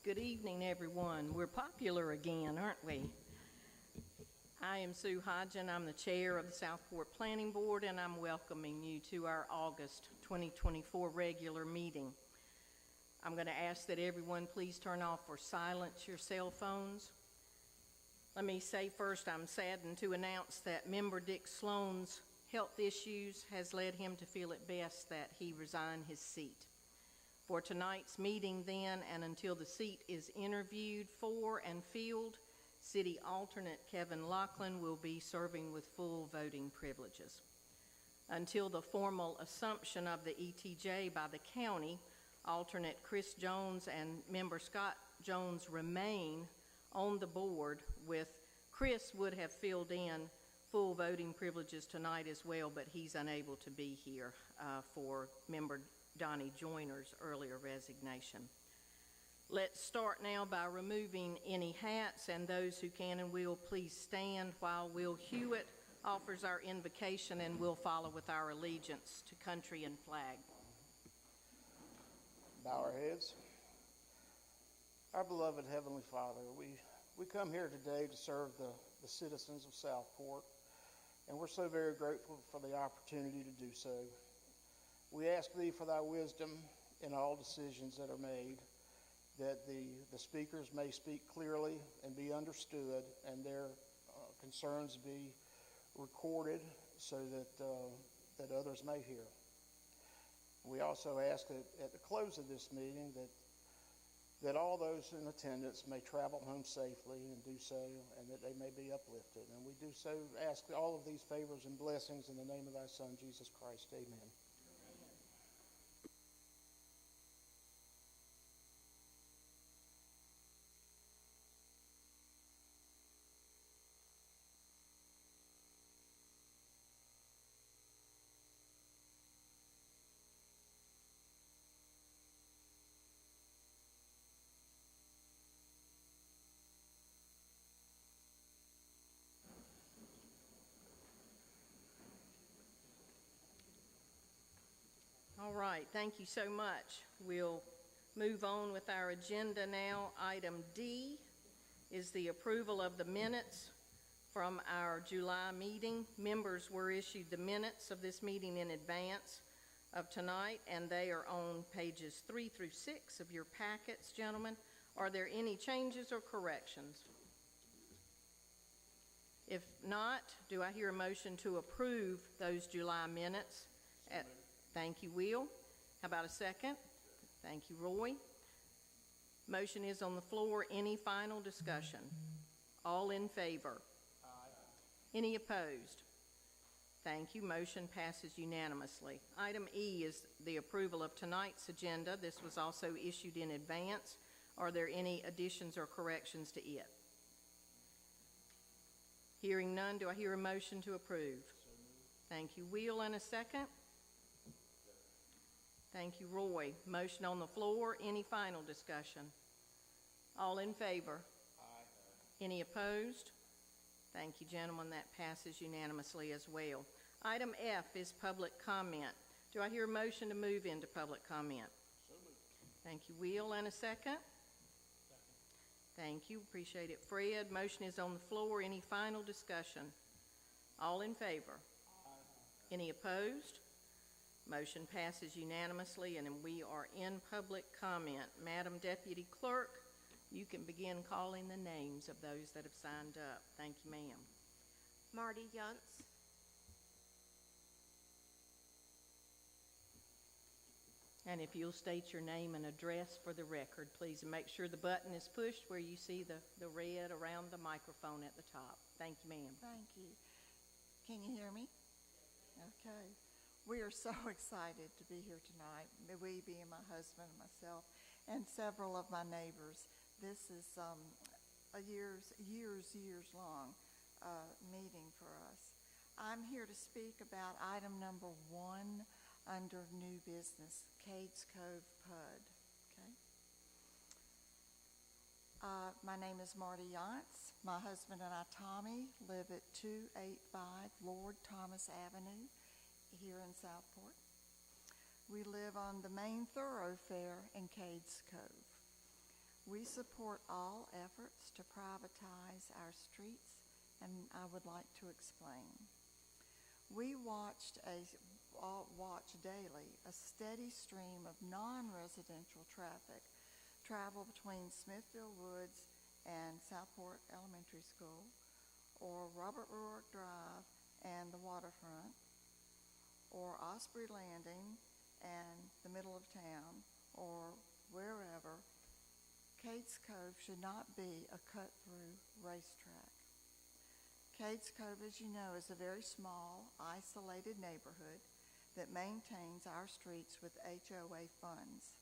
Good evening, everyone. We're popular again, aren't we? I am Sue Hodgen. I'm the chair of the Southport Planning Board, and I'm welcoming you to our August 2024 regular meeting. I'm going to ask that everyone please turn off or silence your cell phones. Let me say first, I'm saddened to announce that member Dick Sloan's health issues has led him to feel it best that he resign his seat. For tonight's meeting then, and until the seat is interviewed for and filled, City Alternate Kevin Lachlan will be serving with full voting privileges. Until the formal assumption of the ETJ by the county, alternate Chris Jones and member Scott Jones remain on the board, with Chris would have filled in full voting privileges tonight as well, but he's unable to be here for member Donnie Joyner's earlier resignation. Let's start now by removing any hats, and those who can and will please stand while Will Hewitt offers our invocation, and we'll follow with our allegiance to country and flag. Bow our heads. Our beloved Heavenly Father, we come here today to serve the citizens of Southport, and we're so very grateful for the opportunity to do so. We ask Thee for Thy wisdom in all decisions that are made, that the speakers may speak clearly and be understood, and their concerns be recorded so that others may hear. We also ask that at the close of this meeting that all those in attendance may travel home safely and do so, and that they may be uplifted. And we do so ask all of these favors and blessings in the name of Thy Son, Jesus Christ. Amen. All right, thank you so much. We'll move on with our agenda now. Item D is the approval of the minutes from our July meeting. Members were issued the minutes of this meeting in advance of tonight, and they are on pages 3 through 6 of your packets, gentlemen. Are there any changes or corrections? If not, do I hear a motion to approve those July minutes? Thank you, Will. How about a second? Thank you, Roy. Motion is on the floor. Any final discussion? All in favor? Aye. Any opposed? Thank you. Motion passes unanimously. Item E is the approval of tonight's agenda. This was also issued in advance. Are there any additions or corrections to it? Hearing none, do I hear a motion to approve? Thank you, Will, and a second. Thank you, Roy. Motion on the floor. Any final discussion? All in favor? Aye. Any opposed? Thank you, gentlemen. That passes unanimously as well. Item F is public comment. Do I hear a motion to move into public comment? So moved. Thank you, Will, and a second. Thank you. Appreciate it, Fred. Motion is on the floor. Any final discussion? All in favor? Aye. Any opposed? Motion passes unanimously, and we are in public comment. Madam Deputy Clerk, you can begin calling the names of those that have signed up. Thank you, ma'am. Marty Yuntz. And if you'll state your name and address for the record, please, and make sure the button is pushed where you see the red around the microphone at the top. Thank you, ma'am. Thank you. Can you hear me? Okay. We are so excited to be here tonight, we being my husband and myself, and several of my neighbors. This is a years long meeting for us. I'm here to speak about item number 1 under new business, Cades Cove PUD. Okay. My name is Marty Yuntz. My husband and I, Tommy, live at 285 Lord Thomas Avenue here in Southport. We live on the main thoroughfare in Cades Cove. We support all efforts to privatize our streets, and I would like to explain. We watch daily a steady stream of non-residential traffic travel between Smithfield Woods and Southport Elementary School, or Robert Ruark Drive and the waterfront, or Osprey Landing and the middle of town, or wherever. Cades Cove should not be a cut-through racetrack. Cades Cove, as you know, is a very small, isolated neighborhood that maintains our streets with HOA funds.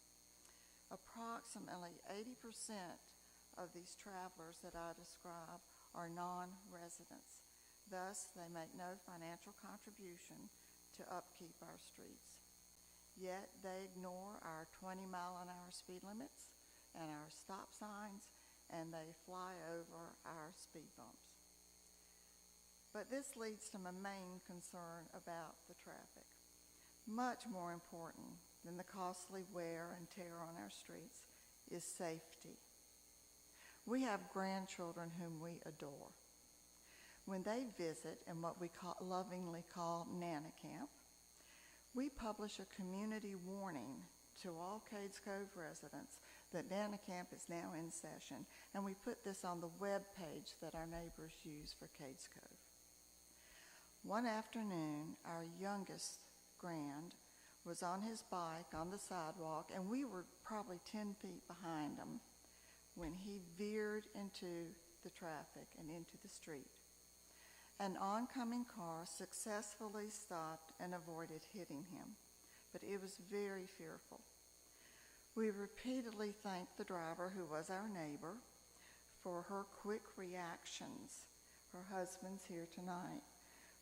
Approximately 80% of these travelers that I describe are non-residents. Thus, they make no financial contribution to upkeep our streets. Yet, they ignore our 20-mile-an-hour speed limits and our stop signs, and they fly over our speed bumps. But this leads to my main concern about the traffic. Much more important than the costly wear and tear on our streets is safety. We have grandchildren whom we adore. When they visit in what we lovingly call Nana Camp, we publish a community warning to all Cades Cove residents that Nana Camp is now in session, and we put this on the web page that our neighbors use for Cades Cove. One afternoon, our youngest grand was on his bike on the sidewalk, and we were probably 10 feet behind him when he veered into the traffic and into the street. An oncoming car successfully stopped and avoided hitting him, but it was very fearful. We repeatedly thanked the driver, who was our neighbor, for her quick reactions. Her husband's here tonight.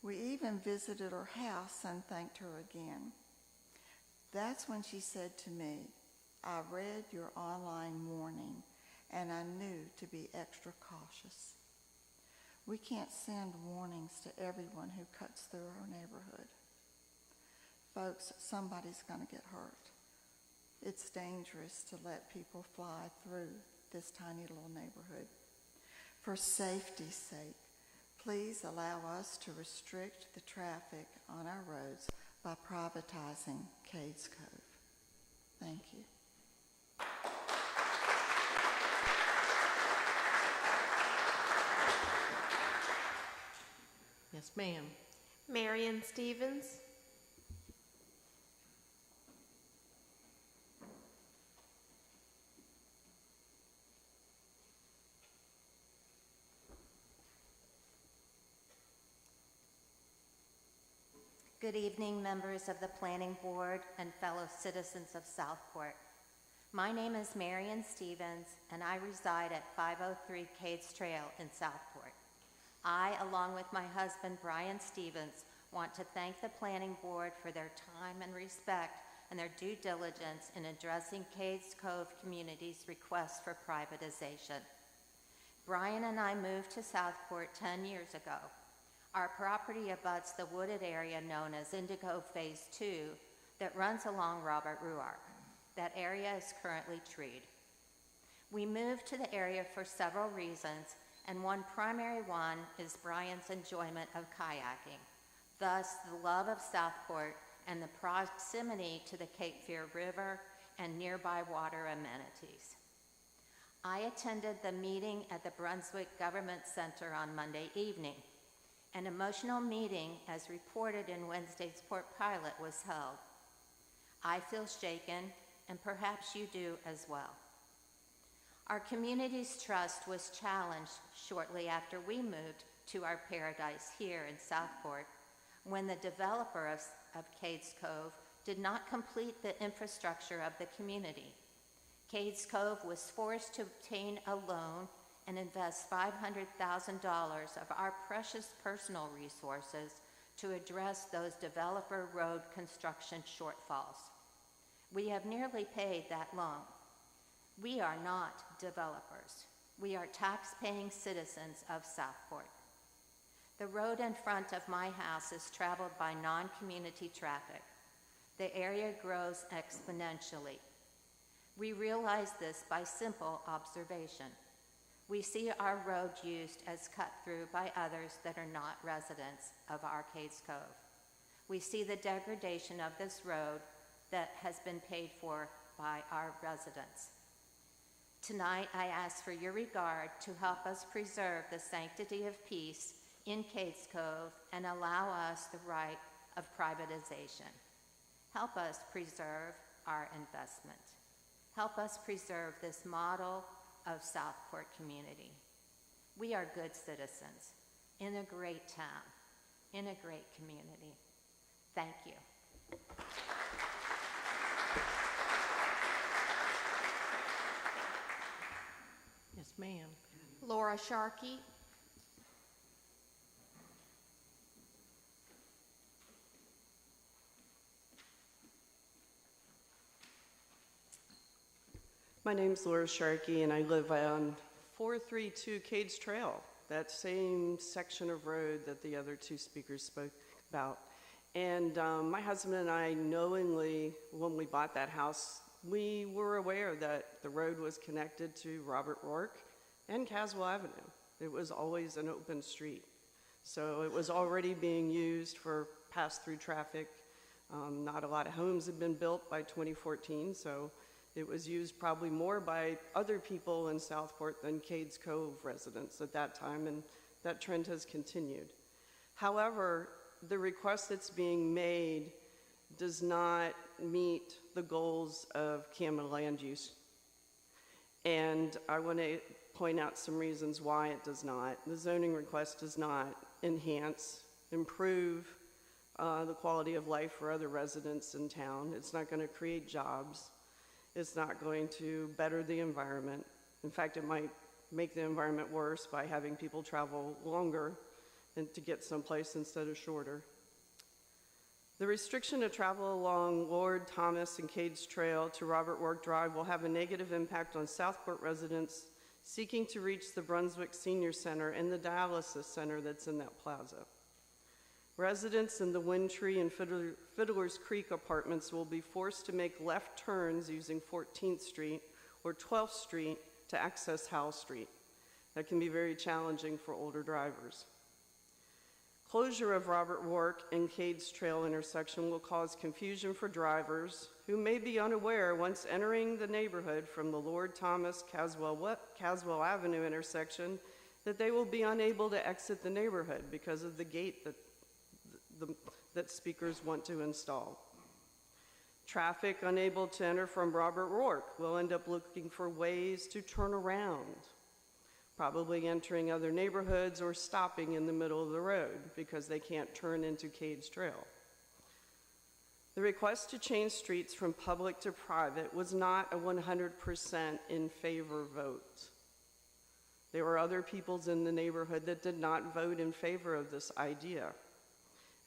We even visited her house and thanked her again. That's when she said to me, "I read your online warning, and I knew to be extra cautious." We can't send warnings to everyone who cuts through our neighborhood. Folks, somebody's going to get hurt. It's dangerous to let people fly through this tiny little neighborhood. For safety's sake, please allow us to restrict the traffic on our roads by privatizing Cades Cove. Thank you. Yes, ma'am. Marion Stevens. Good evening, members of the Planning Board and fellow citizens of Southport. My name is Marion Stevens, and I reside at 503 Cades Trail in Southport. I, along with my husband, Brian Stevens, want to thank the Planning Board for their time and respect and their due diligence in addressing Cades Cove community's request for privatization. Brian and I moved to Southport 10 years ago. Our property abuts the wooded area known as Indigo Phase 2 that runs along Robert Ruark. That area is currently treed. We moved to the area for several reasons, and one primary one is Brian's enjoyment of kayaking, thus the love of Southport and the proximity to the Cape Fear River and nearby water amenities. I attended the meeting at the Brunswick Government Center on Monday evening. An emotional meeting, as reported in Wednesday's Port Pilot, was held. I feel shaken, and perhaps you do as well. Our community's trust was challenged shortly after we moved to our paradise here in Southport, when the developer of Cades Cove did not complete the infrastructure of the community. Cades Cove was forced to obtain a loan and invest $500,000 of our precious personal resources to address those developer road construction shortfalls. We have nearly paid that loan. We are not developers. We are tax-paying citizens of Southport. The road in front of my house is traveled by non-community traffic. The area grows exponentially. We realize this by simple observation. We see our road used as cut through by others that are not residents of Arcades Cove. We see the degradation of this road that has been paid for by our residents. Tonight, I ask for your regard to help us preserve the sanctity of peace in Cades Cove and allow us the right of privatization. Help us preserve our investment. Help us preserve this model of Southport community. We are good citizens in a great town, in a great community. Thank you. Yes, ma'am. Laura Sharkey. My name's Laura Sharkey, and I live on 432 Cades Trail, that same section of road that the other two speakers spoke about. And my husband and I knowingly, when we bought that house, we were aware that the road was connected to Robert Rourke and Caswell Avenue. It was always an open street. So it was already being used for pass-through traffic. Not a lot of homes had been built by 2014, so it was used probably more by other people in Southport than Cades Cove residents at that time, and that trend has continued. However, the request that's being made does not meet the goals of CAMA land use. And I want to point out some reasons why it does not. The zoning request does not enhance, improve the quality of life for other residents in town. It's not going to create jobs. It's not going to better the environment. In fact, it might make the environment worse by having people travel longer and to get someplace instead of shorter. The restriction to travel along Lord, Thomas, and Cades Trail to Robert Rourke Drive will have a negative impact on Southport residents seeking to reach the Brunswick Senior Center and the dialysis center that's in that plaza. Residents in the Windtree and Fiddler's Creek apartments will be forced to make left turns using 14th Street or 12th Street to access Howell Street. That can be very challenging for older drivers. Closure of Robert Rourke and Cades Trail intersection will cause confusion for drivers who may be unaware once entering the neighborhood from the Lord Thomas Caswell Avenue intersection that they will be unable to exit the neighborhood because of the gate that speakers want to install. Traffic unable to enter from Robert Rourke will end up looking for ways to turn around, probably entering other neighborhoods or stopping in the middle of the road because they can't turn into Cades Trail. The request to change streets from public to private was not a 100% in favor vote. There were other peoples in the neighborhood that did not vote in favor of this idea.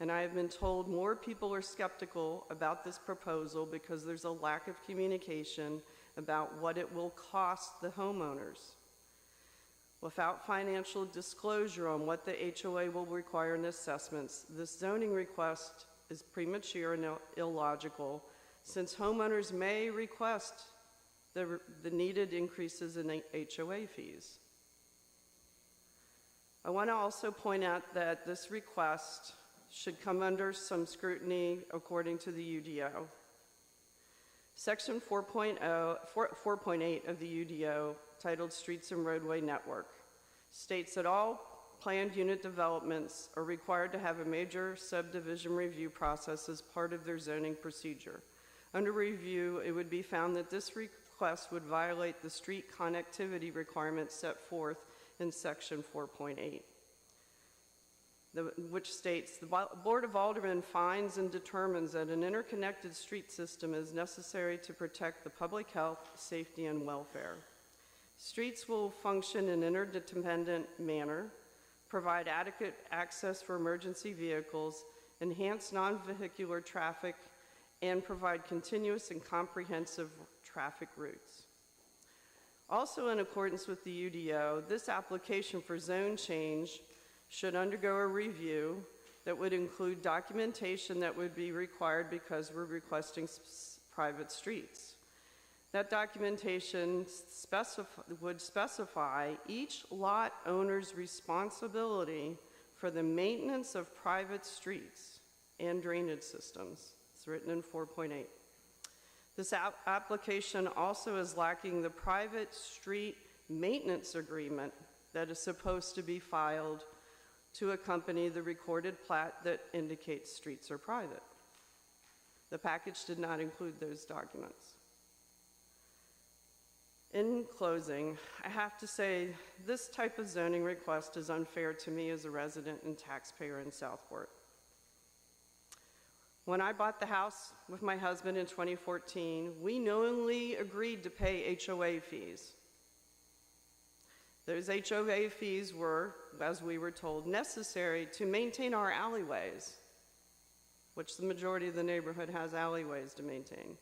And I have been told more people are skeptical about this proposal because there's a lack of communication about what it will cost the homeowners. Without financial disclosure on what the HOA will require in assessments, this zoning request is premature and illogical since homeowners may request the needed increases in HOA fees. I want to also point out that this request should come under some scrutiny according to the UDO. Section 4.8 of the UDO, titled Streets and Roadway Network, states that all planned unit developments are required to have a major subdivision review process as part of their zoning procedure. Under review, it would be found that this request would violate the street connectivity requirements set forth in Section 4.8. Which states, the Board of Aldermen finds and determines that an interconnected street system is necessary to protect the public health, safety, and welfare. Streets will function in an interdependent manner, provide adequate access for emergency vehicles, enhance non-vehicular traffic, and provide continuous and comprehensive traffic routes. Also in accordance with the UDO, this application for zone change should undergo a review that would include documentation that would be required because we're requesting private streets. That documentation would specify each lot owner's responsibility for the maintenance of private streets and drainage systems. It's written in 4.8. This application also is lacking the private street maintenance agreement that is supposed to be filed to accompany the recorded plat that indicates streets are private. The package did not include those documents. In closing, I have to say this type of zoning request is unfair to me as a resident and taxpayer in Southport. When I bought the house with my husband in 2014, we knowingly agreed to pay HOA fees. Those HOA fees were, as we were told, necessary to maintain our alleyways, which the majority of the neighborhood has alleyways to maintain,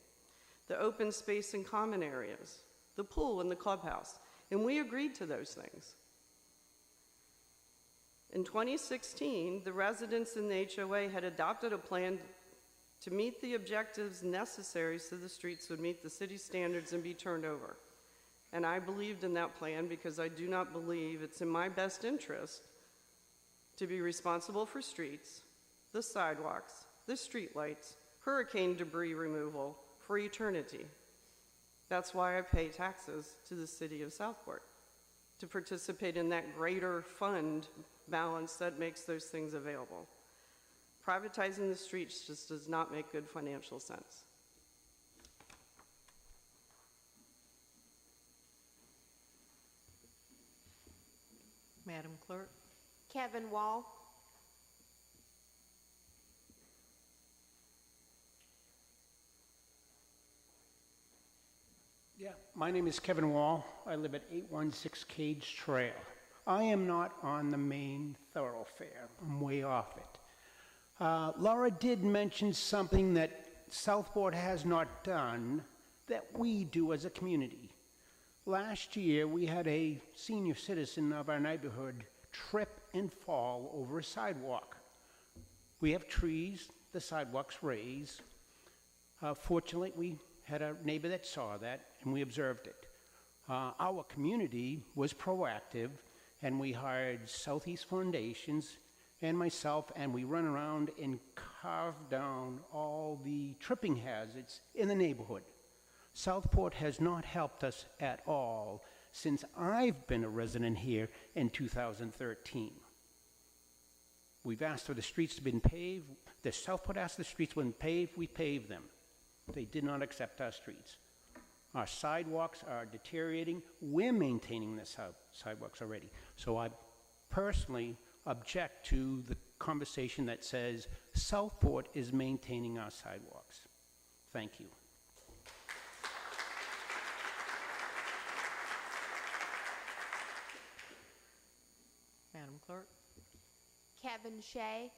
the open space and common areas, the pool and the clubhouse, and we agreed to those things. In 2016, the residents in the HOA had adopted a plan to meet the objectives necessary so the streets would meet the city standards and be turned over. And I believed in that plan because I do not believe it's in my best interest to be responsible for streets, the sidewalks, the streetlights, hurricane debris removal for eternity. That's why I pay taxes to the city of Southport, to participate in that greater fund balance that makes those things available. Privatizing the streets just does not make good financial sense. Madam Clerk? Kevin Wall. Yeah, my name is Kevin Wall. I live at 816 Cage Trail. I am not on the main thoroughfare. I'm way off it. Laura did mention something that Southport has not done that we do as a community. Last year, we had a senior citizen of our neighborhood trip and fall over a sidewalk. We have trees, the sidewalk's raised. Fortunately, we had a neighbor that saw that, and we observed it. Our community was proactive, and we hired Southeast Foundations and myself, and we run around and carve down all the tripping hazards in the neighborhood. Southport has not helped us at all since I've been a resident here in 2013. We've asked for the streets to be paved. The Southport asked the streets when paved, we paved them. They did not accept our streets. Our sidewalks are deteriorating. We're maintaining the sidewalks already. So I personally object to the conversation that says Southport is maintaining our sidewalks. Thank you. Madam Clerk? Kevin Shea.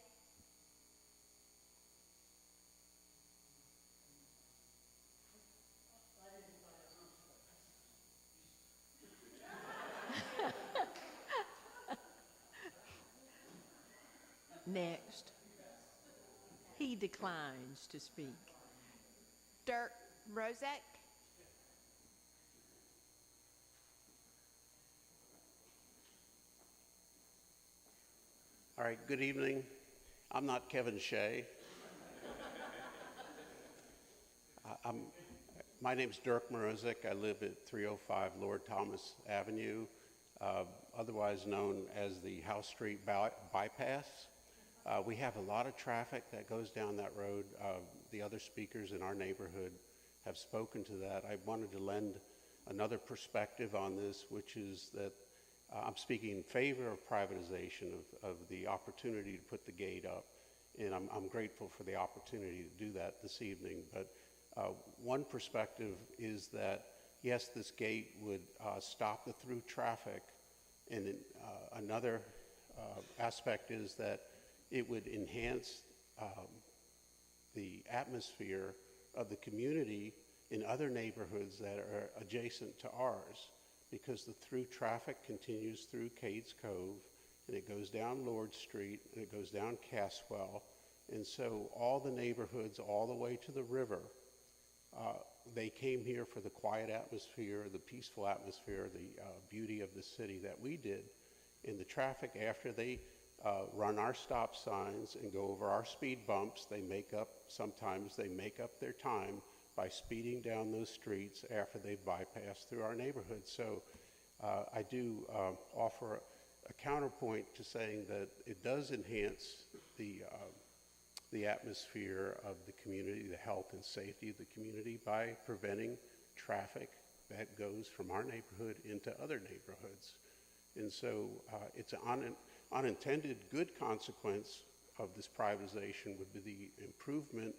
Next. He declines to speak. Dirk Mrozek. All right, good evening. I'm not Kevin Shea. My name's Dirk Mrozek. I live at 305 Lord Thomas Avenue, otherwise known as the House Street Bypass. We have a lot of traffic that goes down that road. The other speakers in our neighborhood have spoken to that. I wanted to lend another perspective on this, which is that I'm speaking in favor of privatization of the opportunity to put the gate up, and I'm grateful for the opportunity to do that this evening. But one perspective is that, yes, this gate would stop the through traffic, and another aspect is that it would enhance the atmosphere of the community in other neighborhoods that are adjacent to ours, because the through traffic continues through Cades Cove, and it goes down Lord Street, and it goes down Caswell, and so all the neighborhoods all the way to the river They came here for the quiet atmosphere, the peaceful atmosphere, the beauty of the city that we did in the traffic. After they run our stop signs and go over our speed bumps, sometimes they make up their time by speeding down those streets after they bypass through our neighborhood. So I do offer a counterpoint to saying that it does enhance the atmosphere of the community, the health and safety of the community by preventing traffic that goes from our neighborhood into other neighborhoods. And so it's an unintended good consequence of this privatization would be the improvement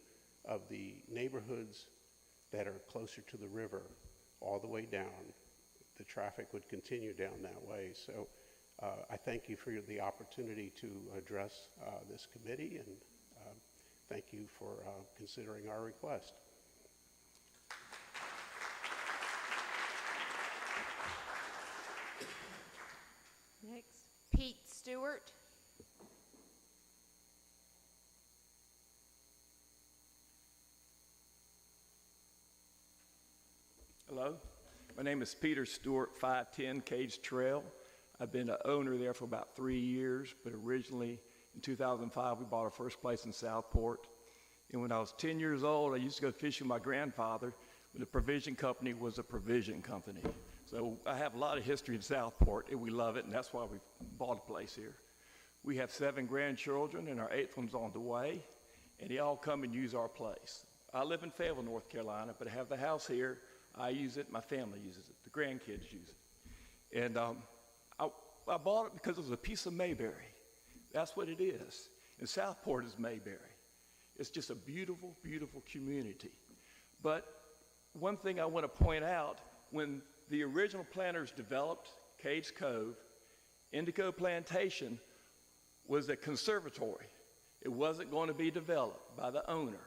of the neighborhoods that are closer to the river all the way down. The traffic would continue down that way. So I thank you for the opportunity to address this committee, and thank you for considering our request. Next, Pete Stewart. Hello, my name is Peter Stewart, 510 Cage Trail. I've been an owner there for about 3 years, but originally in 2005 we bought our first place in Southport. And when I was 10 years old, I used to go fishing with my grandfather, but the provision company was a provision company. So I have a lot of history in Southport, and we love it, and that's why we bought a place here. We have 7 grandchildren, and our 8th one's on the way, and they all come and use our place. I live in Fayetteville, North Carolina, but I have the house here. I use it, my family uses it, the grandkids use it. And I bought it because it was a piece of Mayberry. That's what it is. And Southport is Mayberry. It's just a beautiful, beautiful community. But one thing I want to point out, when the original planners developed Cades Cove, Indigo Plantation was a conservatory. It wasn't going to be developed by the owner.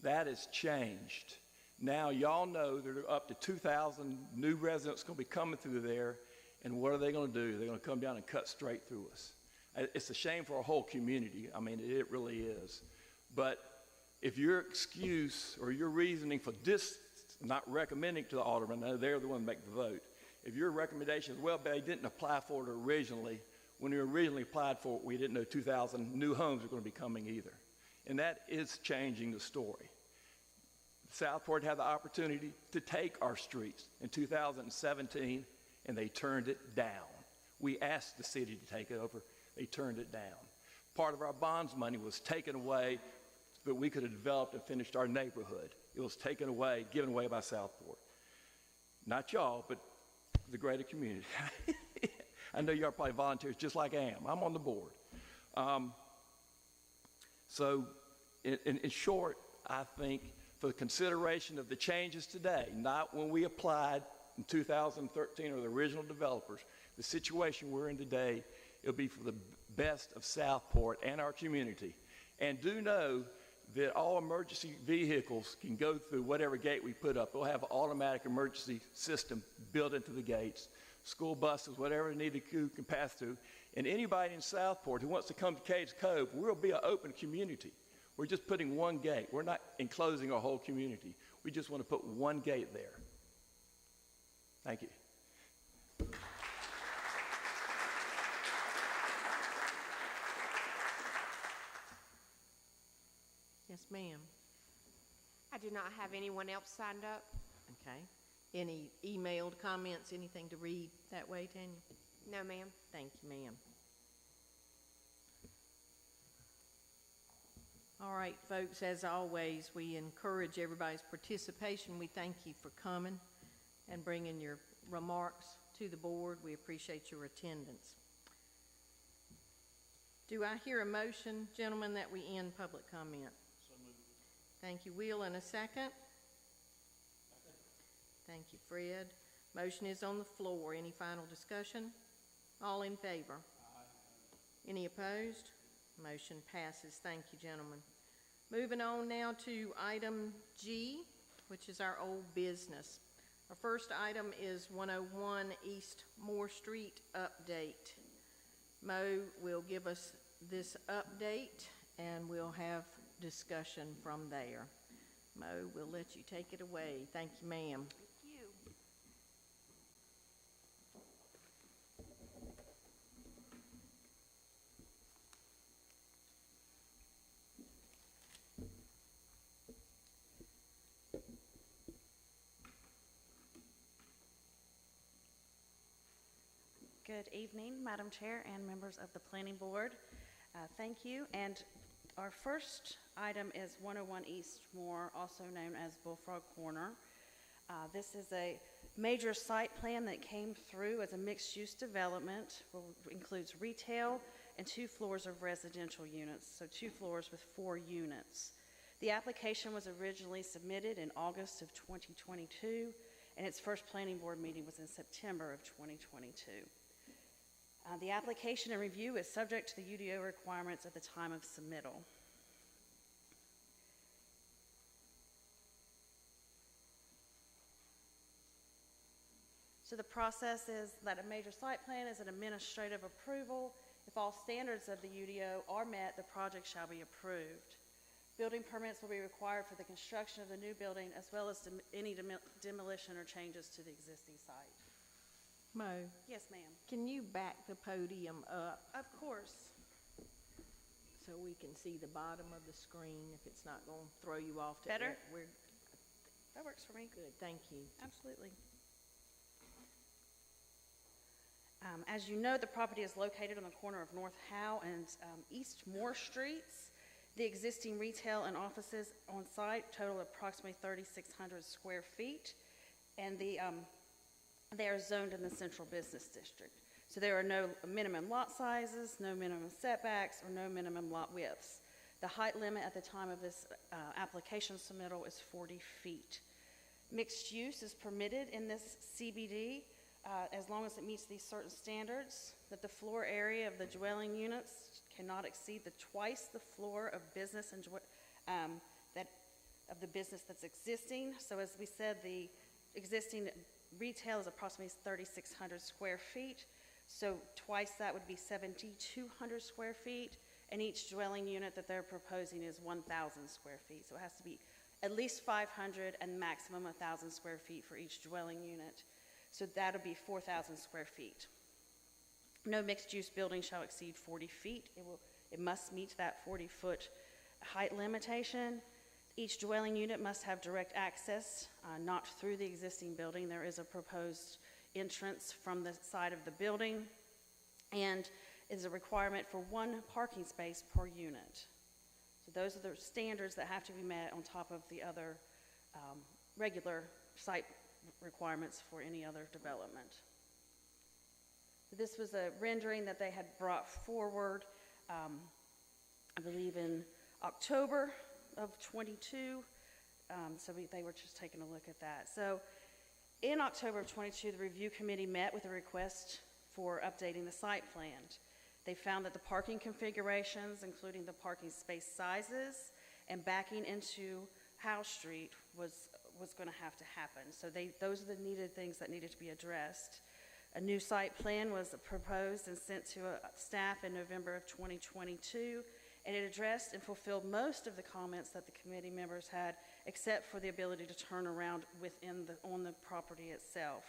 That has changed. Now y'all know there are up to 2,000 new residents going to be coming through there, and what are they going to do? They're going to come down and cut straight through us. It's a shame for our whole community. I mean, it really is. But if your excuse or your reasoning for this not recommending to the alderman, now they're the one to make the vote. If your recommendation is, well, they didn't apply for it originally, when we originally applied for it, we didn't know 2,000 new homes were going to be coming either. And that is changing the story. Southport had the opportunity to take our streets in 2017, and they turned it down. We asked the city to take it over. They turned it down. Part of our bonds money was taken away so that we could have developed and finished our neighborhood. It was taken away, given away by Southport. Not y'all, but the greater community. I know y'all probably volunteers just like I am. I'm on the board. So in short, I think for the consideration of the changes today, not when we applied in 2013 or the original developers, the situation we're in today, it'll be for the best of Southport and our community. And do know that all emergency vehicles can go through whatever gate we put up. We'll have an automatic emergency system built into the gates. School buses, whatever need to do, can pass through. And anybody in Southport who wants to come to Cades Cove, we'll be an open community. We're just putting one gate. We're not enclosing our whole community. We just want to put one gate there. Thank you. Yes, ma'am. I do not have anyone else signed up. Okay. Any emailed comments, anything to read that way, Tanya? No, ma'am. Thank you, ma'am. All right, folks, as always, we encourage everybody's participation. We thank you for coming and bringing your remarks to the board. We appreciate your attendance. Do I hear a motion, gentlemen, that we end public comment? So moved. Thank you, Will, and a second? Thank you, Fred. Motion is on the floor. Any final discussion? All in favor? Aye. Any opposed? Motion passes. Thank you, gentlemen. Moving on now to item G, which is our old business. Our first item is 101 East Moore Street update. Mo will give us this update, and we'll have discussion from there. Mo, we'll let you take it away. Thank you, ma'am. Thank you. Good evening, Madam Chair and members of the Planning Board. Thank you. And our first item is 101 East Moore, also known as Bullfrog Corner. This is a major site plan that came through as a mixed-use development, which includes retail and 2 floors of residential units, so 2 floors with 4 units. The application was originally submitted in August of 2022, and its first Planning Board meeting was in September of 2022. The application and review is subject to the UDO requirements at the time of submittal. So the process is that a major site plan is an administrative approval. If all standards of the UDO are met, the project shall be approved. Building permits will be required for the construction of the new building as well as any demolition or changes to the existing site. Mo, Yes, ma'am. can you back the podium up Of course. so we can see the bottom of the screen if it's not going to throw you off? Better? We're That works for me. good. Thank you. Absolutely. As you know, the property is located on the corner of North Howe and East Moore Streets. The existing retail and offices on site total approximately 3,600 square feet, and they are zoned in the central business district. So there are no minimum lot sizes, no minimum setbacks, or no minimum lot widths. The height limit at the time of this application submittal is 40 feet. Mixed use is permitted in this CBD as long as it meets these certain standards, that the floor area of the dwelling units cannot exceed twice the floor of business and of the business that's existing. So as we said, the existing retail is approximately 3,600 square feet. So twice that would be 7,200 square feet, and each dwelling unit that they're proposing is 1,000 square feet. So it has to be at least 500 and maximum 1,000 square feet for each dwelling unit. So that'll be 4,000 square feet. No mixed-use building shall exceed 40 feet. It must meet that 40-foot height limitation. Each dwelling unit must have direct access, not through the existing building. There is a proposed entrance from the side of the building, and is a requirement for 1 parking space per unit. So those are the standards that have to be met on top of the other regular site requirements for any other development. This was a rendering that they had brought forward, I believe in October of 22. So they were just taking a look at that. So in October of 22, the review committee met with a request for updating the site plan. They found that the parking configurations, including the parking space sizes and backing into Howe Street, was going to have to happen. So those are the needed things that needed to be addressed. A new site plan was proposed and sent to staff in November of 2022, and it addressed and fulfilled most of the comments that the committee members had, except for the ability to turn around on the property itself.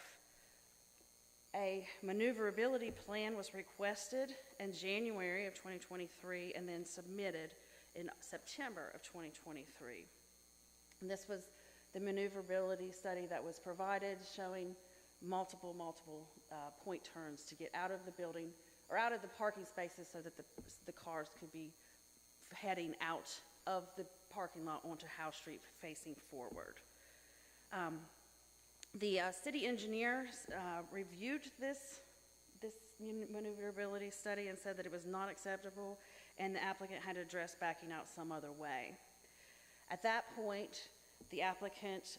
A maneuverability plan was requested in January of 2023 and then submitted in September of 2023. And this was the maneuverability study that was provided, showing multiple point turns to get out of the building or out of the parking spaces so that the cars could be heading out of the parking lot onto Howe Street facing forward. The city engineer reviewed this maneuverability study and said that it was not acceptable and the applicant had to address backing out some other way. At that point, the applicant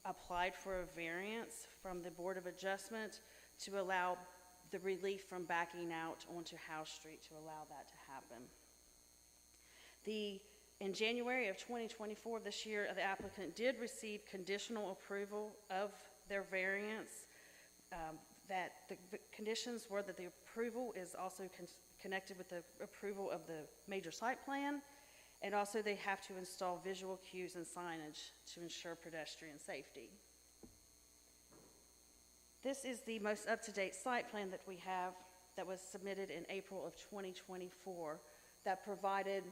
applied for a variance from the Board of Adjustment to allow the relief from backing out onto Howe Street to allow that to happen. In January of 2024 this year, the applicant did receive conditional approval of their variance. That the conditions were that the approval is also connected with the approval of the major site plan, And also they have to install visual cues and signage to ensure pedestrian safety. This is the most up-to-date site plan that we have that was submitted in April of 2024 that provided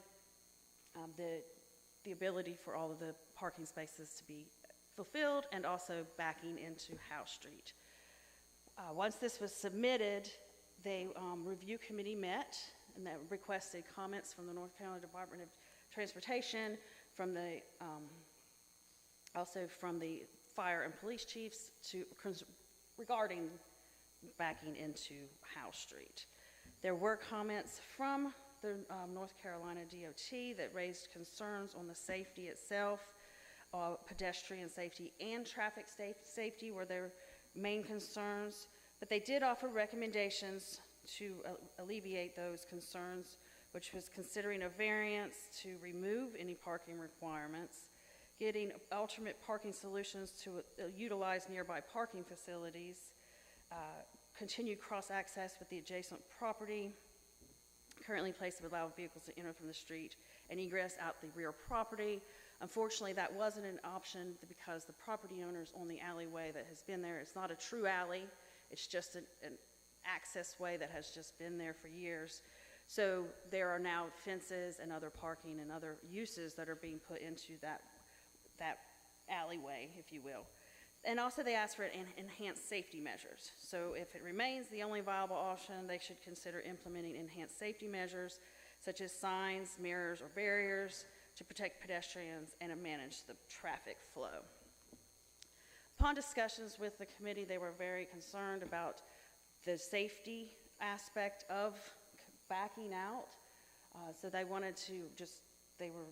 the ability for all of the parking spaces to be fulfilled and also backing into House Street. Once this was submitted, the review committee met and that requested comments from the North Carolina Department of Transportation, from the also from the fire and police chiefs regarding backing into House Street. There were comments from the North Carolina DOT that raised concerns on the safety itself. Pedestrian safety and traffic safety were their main concerns, but they did offer recommendations to alleviate those concerns, which was considering a variance to remove any parking requirements, getting alternate parking solutions to utilize nearby parking facilities, continued cross-access with the adjacent property, currently placed to allow vehicles to enter from the street, and egress out the rear property. Unfortunately, that wasn't an option because the property owners on the alleyway that has been there, it's not a true alley, it's just an access way that has just been there for years. So there are now fences and other parking and other uses that are being put into that alleyway, if you will. And also they asked for enhanced safety measures. So if it remains the only viable option, they should consider implementing enhanced safety measures such as signs, mirrors, or barriers to protect pedestrians and to manage the traffic flow. Upon discussions with the committee, they were very concerned about the safety aspect of backing out. So they wanted to they were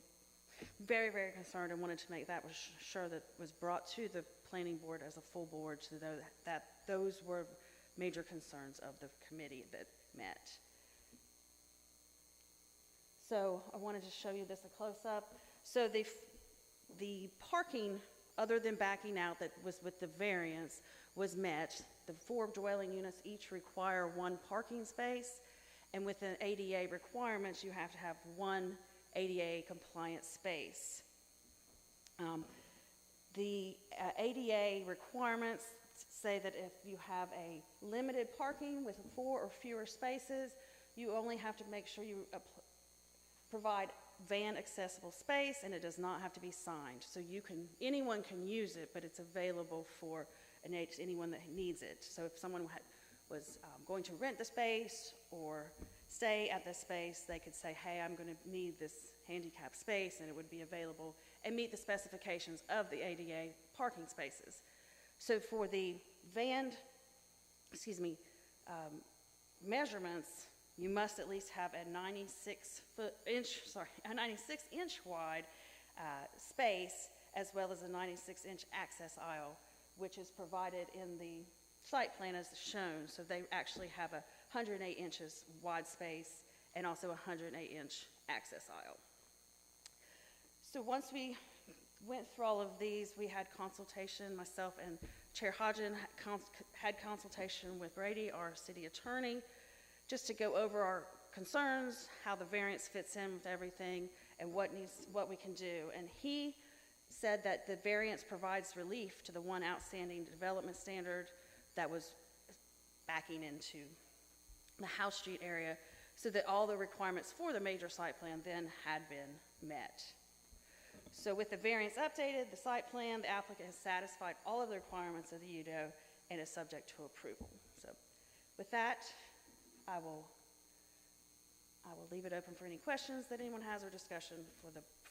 very, very concerned and wanted to make that sure that was brought to the planning board as a full board to know that those were major concerns of the committee that met. So I wanted to show you this a close-up. So the parking, other than backing out, that was with the variance was met. The 4 dwelling units each require 1 parking space, and with the ADA requirements, you have to have 1 ADA compliant space. The ADA requirements say that if you have a limited parking with 4 or fewer spaces, you only have to make sure you provide van accessible space, and it does not have to be signed. So anyone can use it, but it's available for anyone that needs it. So if someone was going to rent the space or stay at the space, they could say, hey, I'm going to need this handicap space, and it would be available and meet the specifications of the ADA parking spaces. So for the van, measurements, you must at least have a 96 inch wide space, as well as a 96-inch access aisle, which is provided in the site plan as shown. So they actually have a 108 inches wide space and also a 108-inch access aisle. So once we went through all of these, we had consultation, myself and Chair Hodgen had consultation with Brady, our city attorney, just to go over our concerns, how the variance fits in with everything, and what we can do. And he said that the variance provides relief to the one outstanding development standard that was backing into the House Street area, so that all the requirements for the major site plan then had been met. So with the variance updated, the site plan, the applicant has satisfied all of the requirements of the UDO and is subject to approval. So with that, I will leave it open for any questions that anyone has or discussion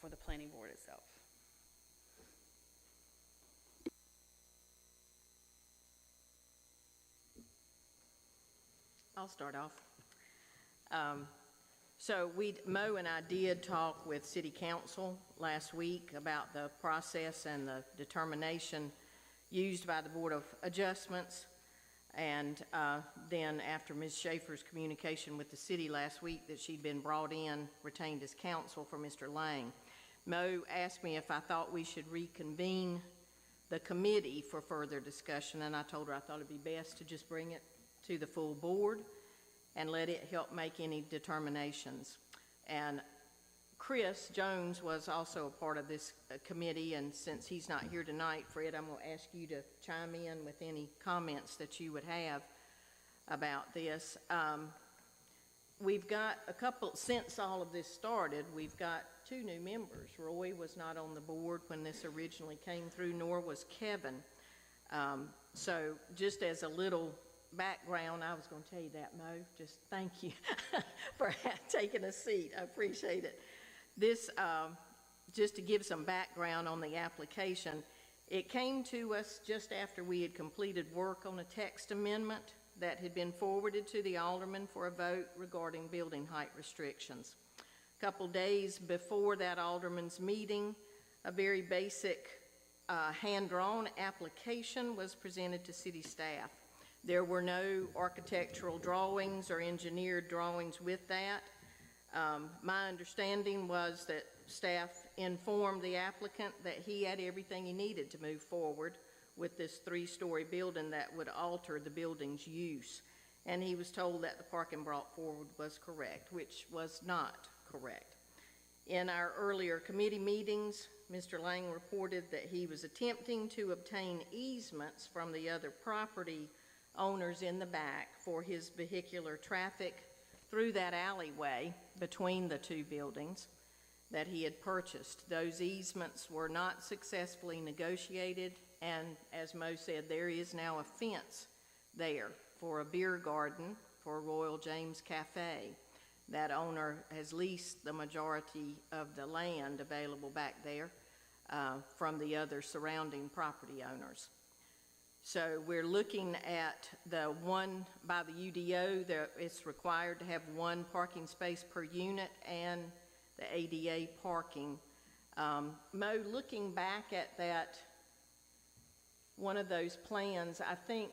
for the planning board itself. I'll start off. So Mo and I did talk with City Council last week about the process and the determination used by the Board of Adjustments. And then after Ms. Schaefer's communication with the city last week that she'd been brought in, retained as counsel for Mr. Lang, Mo asked me if I thought we should reconvene the committee for further discussion, and I told her I thought it'd be best to just bring it to the full board and let it help make any determinations. And of Chris Jones was also a part of this committee, and since he's not here tonight, Fred, I'm going to ask you to chime in with any comments that you would have about this. We've got a couple, since all of this started, we've got 2 new members. Roy was not on the board when this originally came through, nor was Kevin. So just as a little background, I was going to tell you that, Mo. Just thank you for taking a seat. I appreciate it. This, just to give some background on the application, it came to us just after we had completed work on a text amendment that had been forwarded to the alderman for a vote regarding building height restrictions. A couple days before that alderman's meeting, a very basic hand-drawn application was presented to city staff. There were no architectural drawings or engineered drawings with that. My understanding was that staff informed the applicant that he had everything he needed to move forward with this 3-story building that would alter the building's use. And he was told that the parking brought forward was correct, which was not correct. In our earlier committee meetings, Mr. Lang reported that he was attempting to obtain easements from the other property owners in the back for his vehicular traffic through that alleyway between the 2 buildings that he had purchased. Those easements were not successfully negotiated, and as Mo said, there is now a fence there for a beer garden for Royal James Cafe. That owner has leased the majority of the land available back there from the other surrounding property owners. So we're looking at the one by the UDO. It's required to have 1 parking space per unit and the ADA parking. Mo, looking back at that, one of those plans, I think,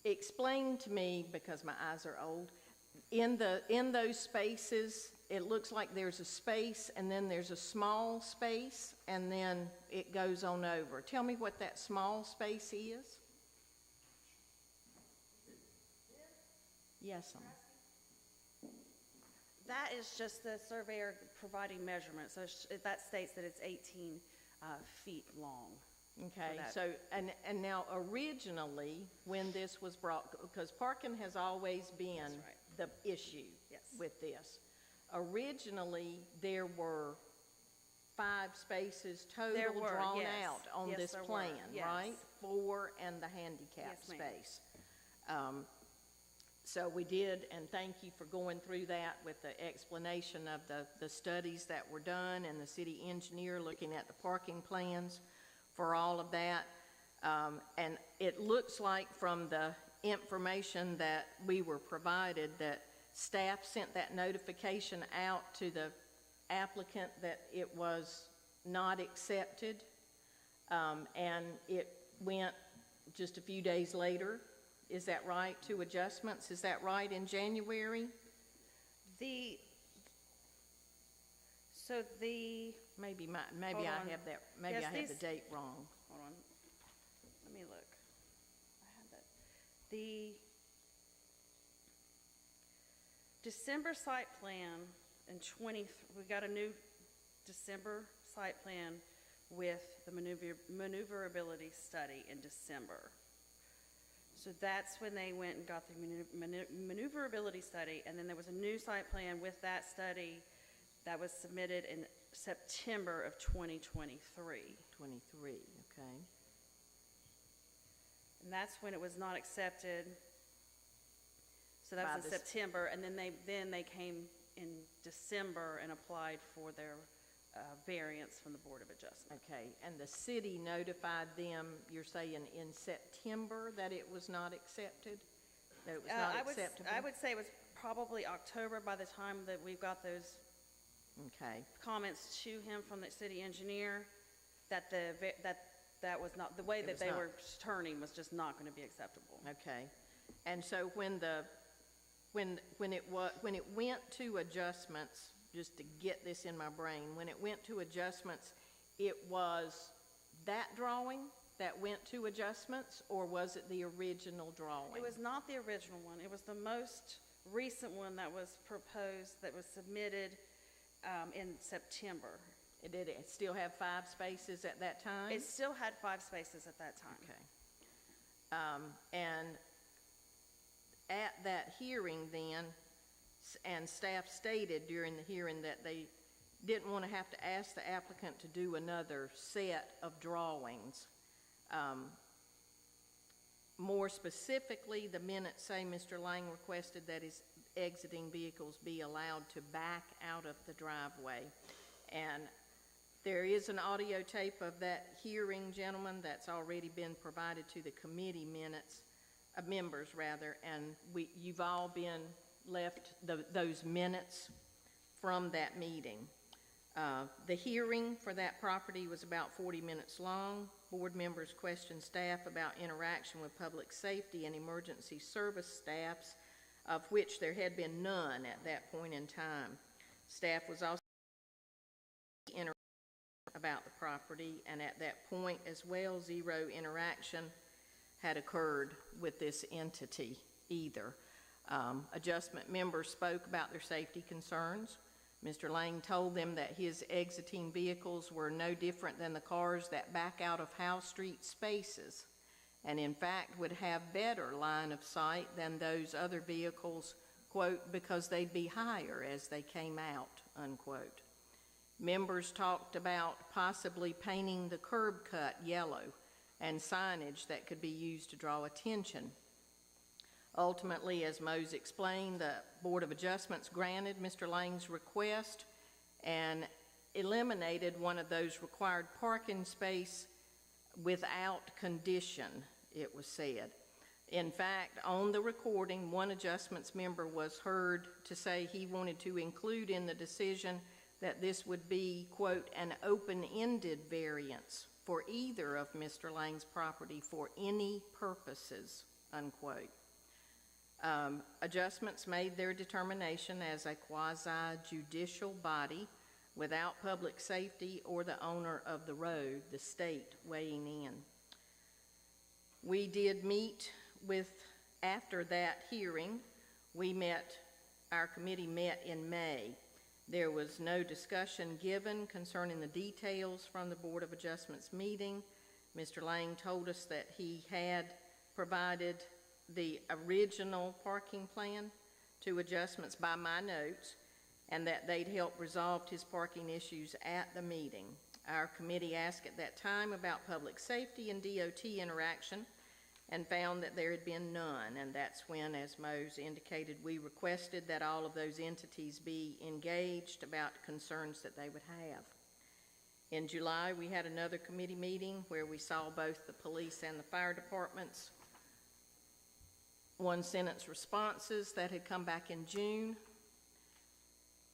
explain to me, because my eyes are old, in those spaces, it looks like there's a space and then there's a small space and then it goes on over. Tell me what that small space is. Yes, That is just the surveyor providing measurements. So that states that it's 18 feet long. Okay, so, and now originally, when this was brought, because parking has always been the issue with this. Originally, there were 5 spaces total drawn out on this plan, right? 4 and the handicap space. So we did, and thank you for going through that with the explanation of the studies that were done and the city engineer looking at the parking plans for all of that. And it looks like from the information that we were provided that staff sent that notification out to the applicant that it was not accepted. And it went just a few days later. Is that right, to adjustments? Is that right, in January? Maybe I have that. Maybe I have the date wrong. Hold on. Let me look. I have that. The December site plan in we got a new December site plan with the maneuverability study in December. So that's when they went and got the maneuverability study, and then there was a new site plan with that study that was submitted in September of 2023. 23, okay. And that's when it was not accepted. So that was in September, and then they came in December and applied for their variance from the Board of Adjustment. Okay, and the city notified them, you're saying in September, that it was not accepted? That it was not acceptable? I would say it was probably October by the time that we've got those comments to him from the city engineer, that that was not, the way that they were turning was just not going to be acceptable. Okay, and so when it went to adjustments, just to get this in my brain, when it went to adjustments, it was that drawing that went to adjustments, or was it the original drawing? It was not the original one. It was the most recent one that was proposed, that was submitted in September. Did it still have 5 spaces at that time? It still had 5 spaces at that time. Okay. And at that hearing then, and staff stated during the hearing that they didn't want to have to ask the applicant to do another set of drawings. More specifically, the minutes say Mr. Lang requested that his exiting vehicles be allowed to back out of the driveway. And there is an audio tape of that hearing, gentlemen, that's already been provided to the committee members, and you've all been left those minutes from that meeting. The hearing for that property was about 40 minutes long. Board members questioned staff about interaction with public safety and emergency service staffs, of which there had been none at that point in time. Staff was also about the property, and at that point as well, zero interaction had occurred with this entity either. Adjustment members spoke about their safety concerns. Mr. Lang told them that his exiting vehicles were no different than the cars that back out of Howe Street spaces, and in fact would have better line of sight than those other vehicles, quote, because they'd be higher as they came out, unquote. Members talked about possibly painting the curb cut yellow and signage that could be used to draw attention. Ultimately, as Mose explained, the Board of Adjustments granted Mr. Lang's request and eliminated one of those required parking space without condition, it was said. In fact, on the recording, one adjustments member was heard to say he wanted to include in the decision that this would be, quote, an open-ended variance for either of Mr. Lang's property for any purposes, unquote. Adjustments made their determination as a quasi-judicial body without public safety or the owner of the road, the state, weighing in. We did meet after that hearing, our committee met in May. There was no discussion given concerning the details from the Board of Adjustments meeting. Mr. Lang told us that he had provided the original parking plan to adjustments by my notes, and that they'd help resolve his parking issues at the meeting. Our committee asked at that time about public safety and DOT interaction and found that there had been none, and that's when, as Mose indicated, we requested that all of those entities be engaged about concerns that they would have. In July, we had another committee meeting where we saw both the police and the fire departments. One-sentence responses that had come back in June,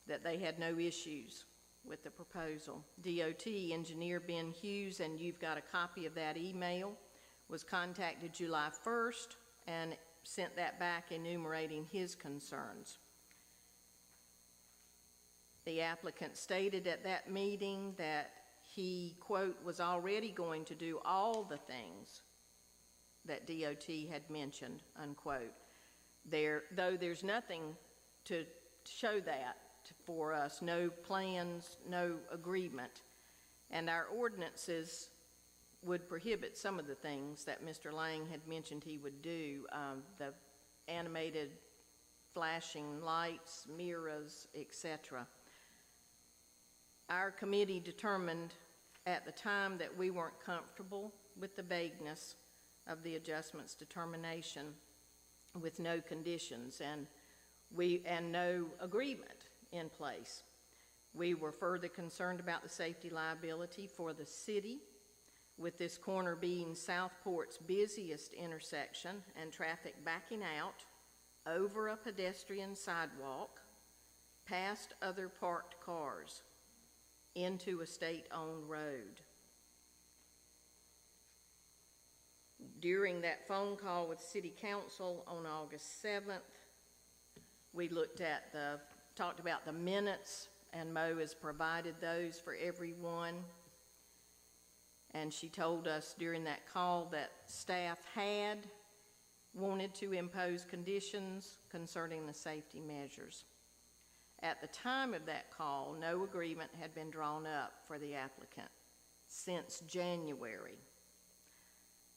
that they had no issues with the proposal. DOT engineer Ben Hughes, and you've got a copy of that email, was contacted July 1st and sent that back enumerating his concerns. The applicant stated at that meeting that he, quote, was already going to do all the things that DOT had mentioned, unquote. Though there's nothing to show that for us, no plans, no agreement, and our ordinances would prohibit some of the things that Mr. Lang had mentioned he would do, the animated flashing lights, mirrors, etc. Our committee determined at the time that we weren't comfortable with the vagueness of the adjustments determination with no conditions and no agreement in place. We were further concerned about the safety liability for the city, with this corner being Southport's busiest intersection and traffic backing out over a pedestrian sidewalk, past other parked cars, into a state-owned road. During that phone call with City Council on August 7th, we talked about the minutes, and Mo has provided those for everyone. And she told us during that call that staff had wanted to impose conditions concerning the safety measures. At the time of that call, no agreement had been drawn up for the applicant since January.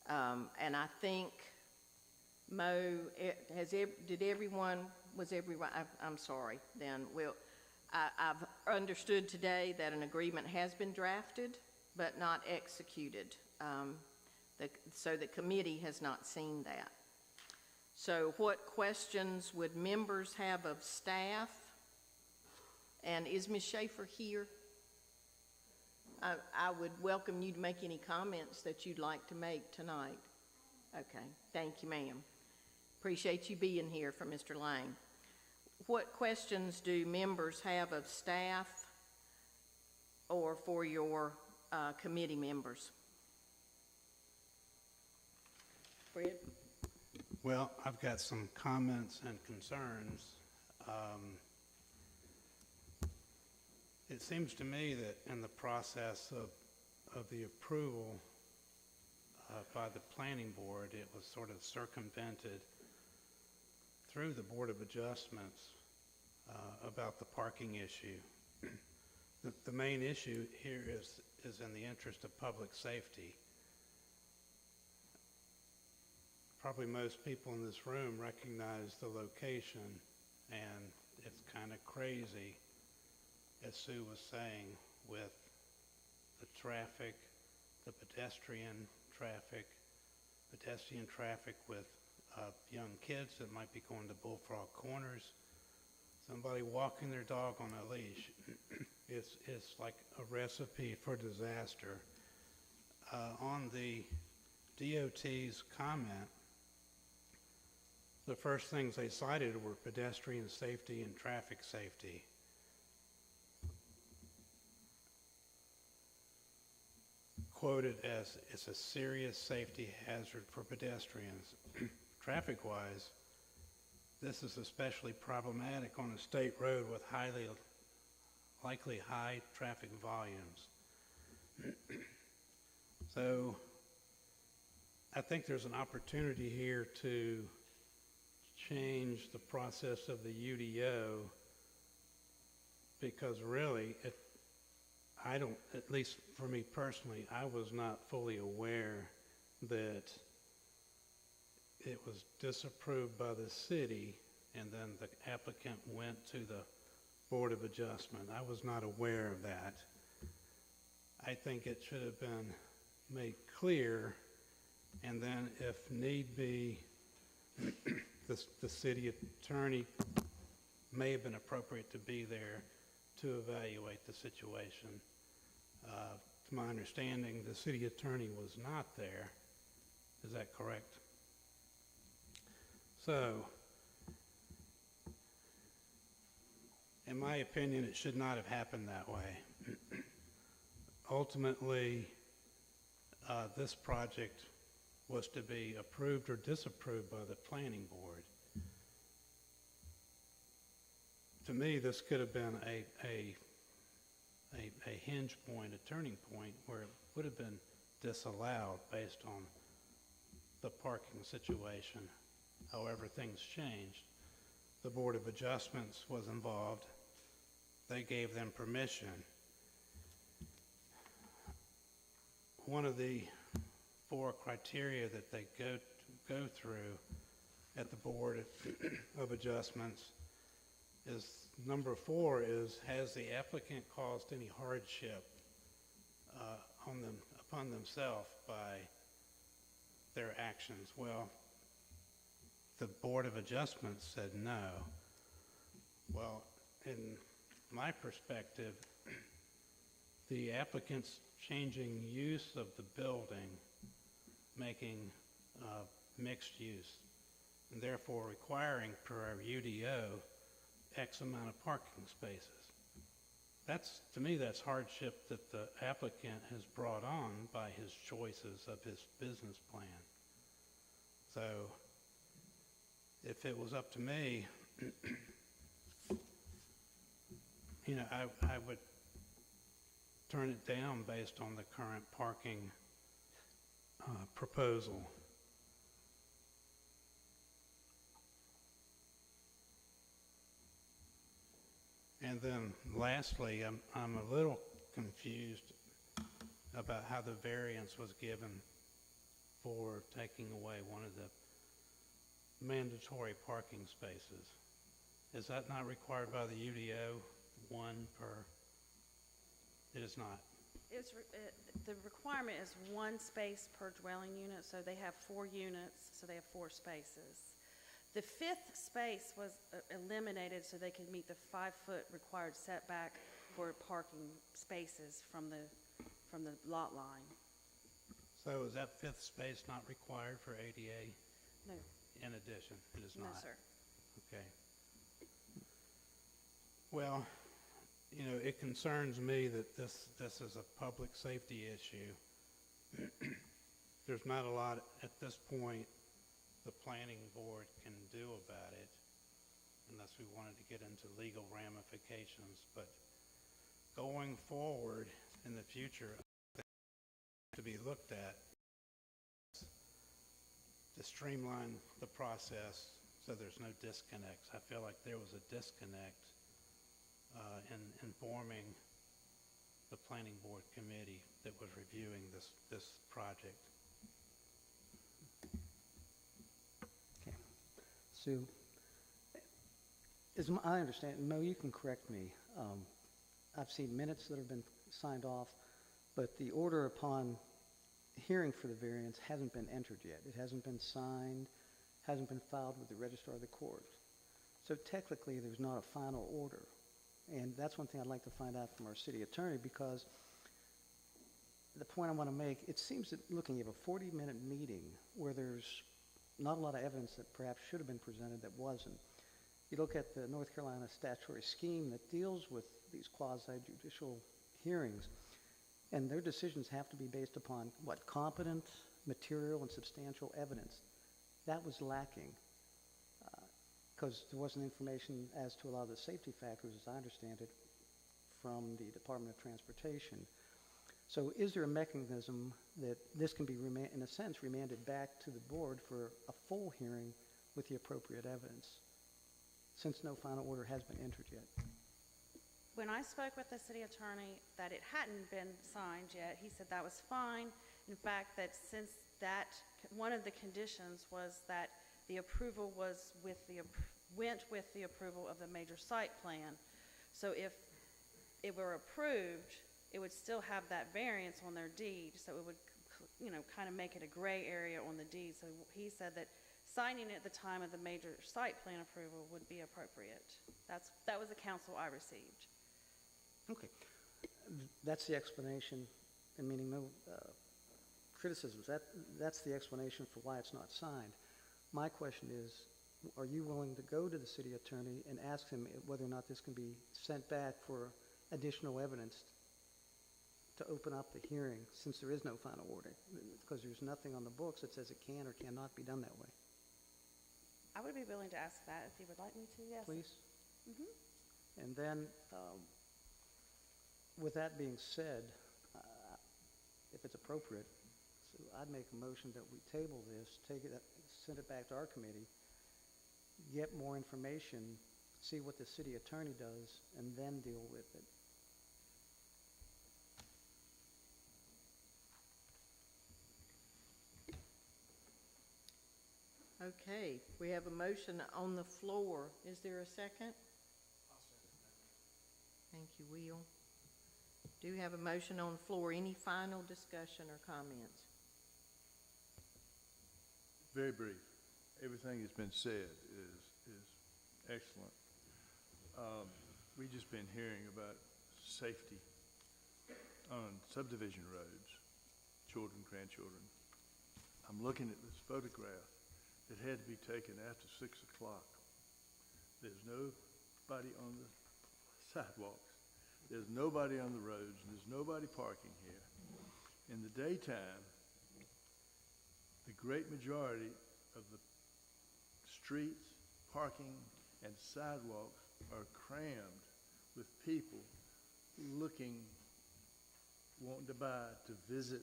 And I think, Mo, I'm sorry, then, I've understood today that an agreement has been drafted, but not executed. So the committee has not seen that. So what questions would members have of staff? And is Ms. Schaefer here? I would welcome you to make any comments that you'd like to make tonight. Okay, thank you, ma'am. Appreciate you being here for Mr. Lang. What questions do members have of staff or for your committee members? Fred? Well, I've got some comments and concerns. It seems to me that in the process of the approval by the planning board, it was sort of circumvented through the Board of Adjustments about the parking issue. The main issue here is in the interest of public safety. Probably most people in this room recognize the location, and it's kind of crazy, as Sue was saying, with the traffic, the pedestrian traffic with young kids that might be going to Bullfrog Corners, somebody walking their dog on a leash. It's like a recipe for disaster. On the DOT's comment, the first things they cited were pedestrian safety and traffic safety. Quoted as, it's a serious safety hazard for pedestrians. Traffic-wise, this is especially problematic on a state road with likely high traffic volumes. So I think there's an opportunity here to change the process of the UDO, because really, at least for me personally, I was not fully aware that it was disapproved by the city and then the applicant went to the Board of Adjustment. I was not aware of that. I think it should have been made clear, and then if need be, the city attorney may have been appropriate to be there to evaluate the situation. To my understanding, the city attorney was not there. Is that correct? So, in my opinion, it should not have happened that way. Ultimately, this project was to be approved or disapproved by the planning board. To me, this could have been a hinge point, a turning point, where it would have been disallowed based on the parking situation. However, things changed. The Board of Adjustments was involved. They gave them permission. One of the 4 criteria that they go through at the Board of Adjustments is number 4 is, has the applicant caused any hardship upon themselves by their actions? Well, the Board of Adjustments said no. Well, in my perspective, the applicant's changing use of the building, making mixed use, and therefore requiring per our UDO X amount of parking spaces. To me, that's hardship that the applicant has brought on by his choices of his business plan. So, if it was up to me, I would turn it down based on the current parking proposal. And then lastly, I'm a little confused about how the variance was given for taking away one of the mandatory parking spaces. Is that not required by the UDO, one per? It is not. The requirement is one space per dwelling unit, so they have 4 units, so they have 4 spaces. The 5th space was eliminated so they could meet the 5-foot required setback for parking spaces from the lot line. So is that 5th space not required for ADA? No. In addition, it is No, not? sir. Okay. Well, you know, it concerns me that this is a public safety issue. There's not a lot at this point the planning board can do about it unless we wanted to get into legal ramifications. But going forward in the future, to be looked at to streamline the process so there's no disconnects. I feel like there was a disconnect in informing the planning board committee that was reviewing this project. Okay. Sue, I understand, Mo, you can correct me. I've seen minutes that have been signed off, but the order upon hearing for the variance hasn't been entered yet. It hasn't been signed, hasn't been filed with the registrar of the court. So technically, there's not a final order. And that's one thing I'd like to find out from our city attorney, because the point I want to make, it seems that, looking at a 40-minute meeting where there's not a lot of evidence that perhaps should have been presented that wasn't. You look at the North Carolina statutory scheme that deals with these quasi-judicial hearings, and their decisions have to be based upon, what, competent, material, and substantial evidence. That was lacking because there wasn't information as to a lot of the safety factors, as I understand it, from the Department of Transportation. So is there a mechanism that this can be, in a sense, remanded back to the board for a full hearing with the appropriate evidence, since no final order has been entered yet? When I spoke with the city attorney that it hadn't been signed yet, he said that was fine. In fact, that since that, one of the conditions was that the approval was went with the approval of the major site plan. So if it were approved, it would still have that variance on their deed. So it would, you know, kind of make it a gray area on the deed. So he said that signing it at the time of the major site plan approval would be appropriate. That was the counsel I received. Okay. That's the explanation, and meaning no criticisms. That's the explanation for why it's not signed. My question is, are you willing to go to the city attorney and ask him whether or not this can be sent back for additional evidence to open up the hearing, since there is no final order, because there's nothing on the books that says it can or cannot be done that way? I would be willing to ask that if you would like me to, yes. Please. Mm-hmm. And then, with that being said, if it's appropriate, so I'd make a motion that we table this, send it back to our committee, get more information, see what the city attorney does, and then deal with it. Okay, we have a motion on the floor. Is there a second? Thank you, Will. Do have a motion on the floor. Any final discussion or comments? Very brief. Everything that's been said is excellent. We've just been hearing about safety on subdivision roads, children, grandchildren. I'm looking at this photograph that had to be taken after 6 o'clock. There's nobody on the sidewalks. There's nobody on the roads. There's nobody parking here. In the daytime, the great majority of the streets, parking, and sidewalks are crammed with people looking, wanting to buy, to visit,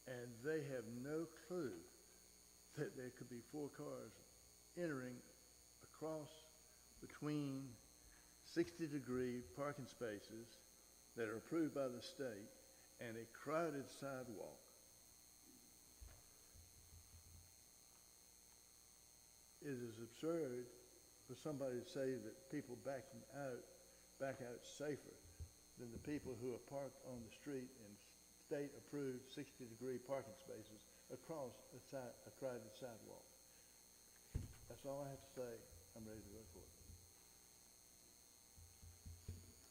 and they have no clue that there could be 4 cars entering across between 60-degree parking spaces that are approved by the state and a crowded sidewalk. It is absurd for somebody to say that people back out safer than the people who are parked on the street in state-approved 60-degree parking spaces across a crowded sidewalk. That's all I have to say. I'm ready to vote for it.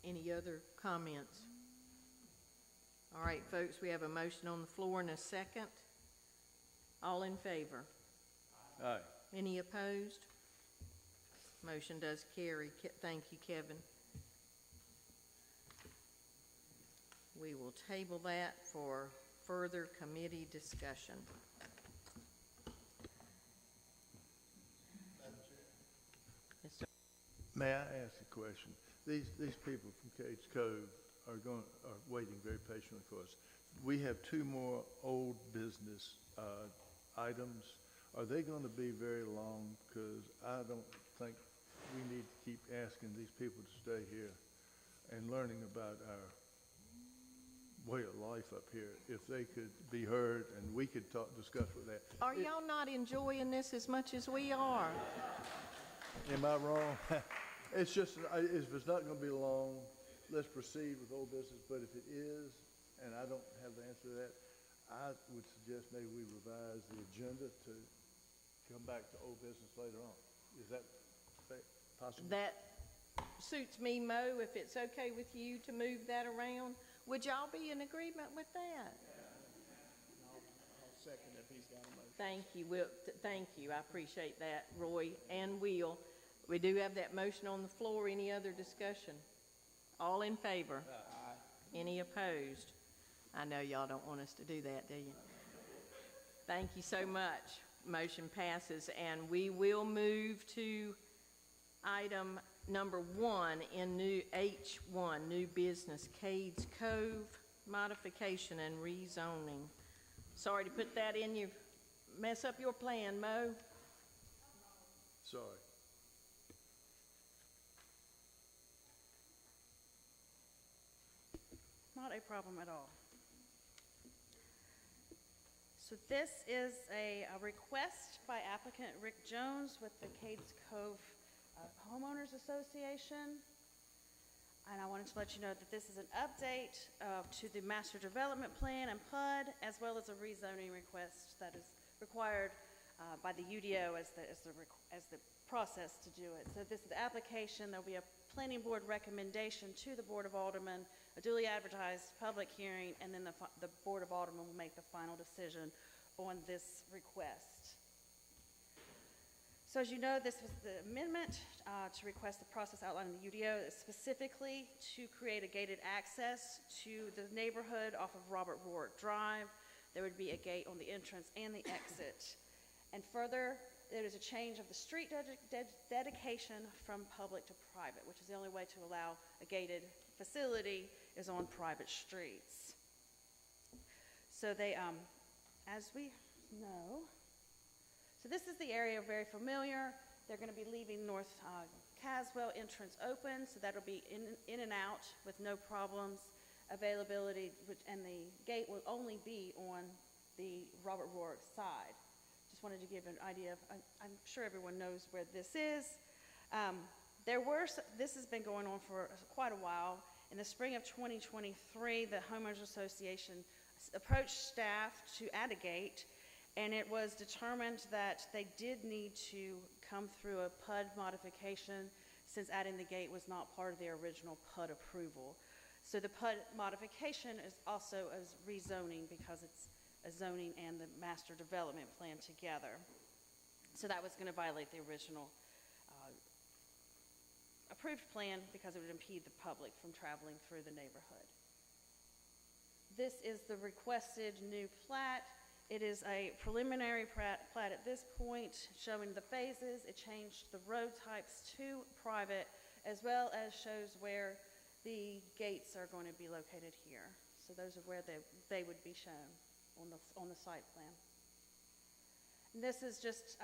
Any other comments? All right, folks, we have a motion on the floor and a second. All in favor? Aye. Any opposed? Motion does carry. Thank you, Kevin. We will table that for further committee discussion. Yes, sir. May I ask a question? These people from Cades Cove are waiting very patiently for us. We have two more old business items. Are they going to be very long? Because I don't think we need to keep asking these people to stay here and learning about our way of life up here. If they could be heard and we could discuss with that. Are y'all not enjoying this as much as we are? Am I wrong? It's just, if it's not going to be long, let's proceed with old business. But if it is, and I don't have the answer to that, I would suggest maybe we revise the agenda to come back to old business later on. Is that possible? That suits me, Mo, if it's okay with you to move that around. Would y'all be in agreement with that? I'll second if he's got a motion. Thank you, thank you. I appreciate that, Roy and Will. We do have that motion on the floor. Any other discussion? All in favor? Aye. Any opposed? I know y'all don't want us to do that, do you? Thank you so much. Motion passes, and we will move to item number 1 in new H1, new business, Cades Cove modification and rezoning. Sorry to put that in you, mess up your plan, Mo. Sorry. Not a problem at all. So this is a request by applicant Rick Jones with the Cades Cove Homeowners Association. And I wanted to let you know that this is an update to the Master Development Plan and PUD, as well as a rezoning request that is required by the UDO as the process to do it. So this is the application. There'll be a Planning Board recommendation to the Board of Aldermen, a duly advertised public hearing, and then the Board of Aldermen will make the final decision on this request. So as you know, this was the amendment to request the process outlined in the UDO, specifically to create a gated access to the neighborhood off of Robert Roark Drive. There would be a gate on the entrance and the exit. And further, there is a change of the street dedication from public to private, which is the only way to allow a gated facility is on private streets. So they, as we know, so this is the area very familiar. They're going to be leaving North Caswell entrance open, so that'll be in and out with no problems. Availability, and the gate will only be on the Robert Roark side. Just wanted to give an idea of, I'm sure everyone knows where this is. This has been going on for quite a while. In the spring of 2023, the Homeowners Association approached staff to add a gate, and it was determined that they did need to come through a PUD modification since adding the gate was not part of their original PUD approval. So the PUD modification is also as rezoning because it's a zoning and the master development plan together. So that was going to violate the original approved plan because it would impede the public from traveling through the neighborhood. This is the requested new plat. It is a preliminary plat at this point showing the phases. It changed the road types to private, as well as shows where the gates are going to be located here. So those are where they would be shown on the site plan. And this is just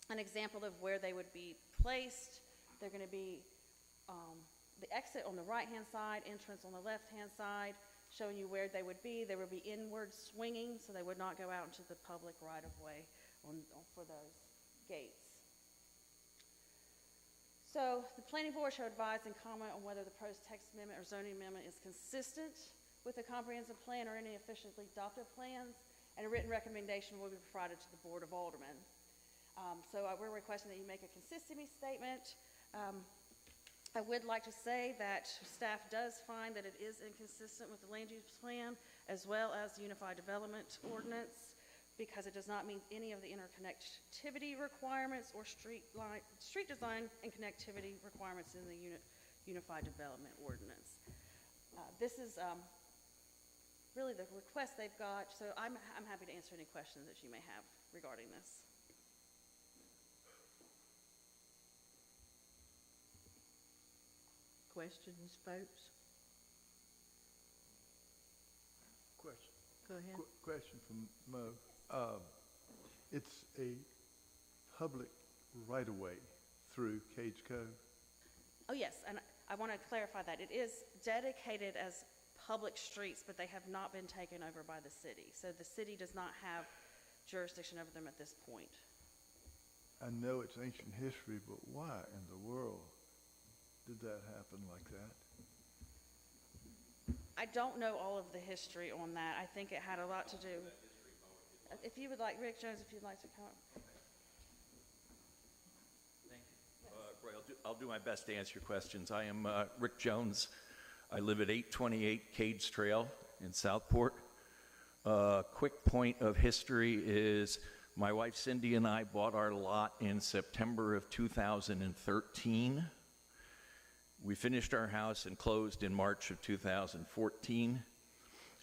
an example of where they would be placed. They're going to be the exit on the right-hand side, entrance on the left-hand side, showing you where they would be. They would be inward swinging, so they would not go out into the public right-of-way for those gates. So the planning board shall advise and comment on whether the proposed text amendment or zoning amendment is consistent with the comprehensive plan or any officially adopted plans, and a written recommendation will be provided to the Board of Aldermen. We're requesting that you make a consistency statement. I would like to say that staff does find that it is inconsistent with the land use plan as well as the Unified Development Ordinance, because it does not meet any of the interconnectivity requirements or street design and connectivity requirements in the Unified Development Ordinance. This is really the request they've got, so I'm happy to answer any questions that you may have regarding this. Questions, folks? Question. Go ahead. Question from Mo. It's a public right-of-way through Cage Cove? Oh, yes, and I want to clarify that. It is dedicated as public streets, but they have not been taken over by the city. So the city does not have jurisdiction over them at this point. I know it's ancient history, but why in the world did that happen like that? I don't know all of the history on that. I think it had a lot to do. If you would like, Rick Jones, if you'd like to come. Thank you. Roy, I'll do my best to answer your questions. I am Rick Jones. I live at 828 Cades Trail in Southport. Quick point of history is my wife Cindy and I bought our lot in September of 2013. We finished our house and closed in March of 2014.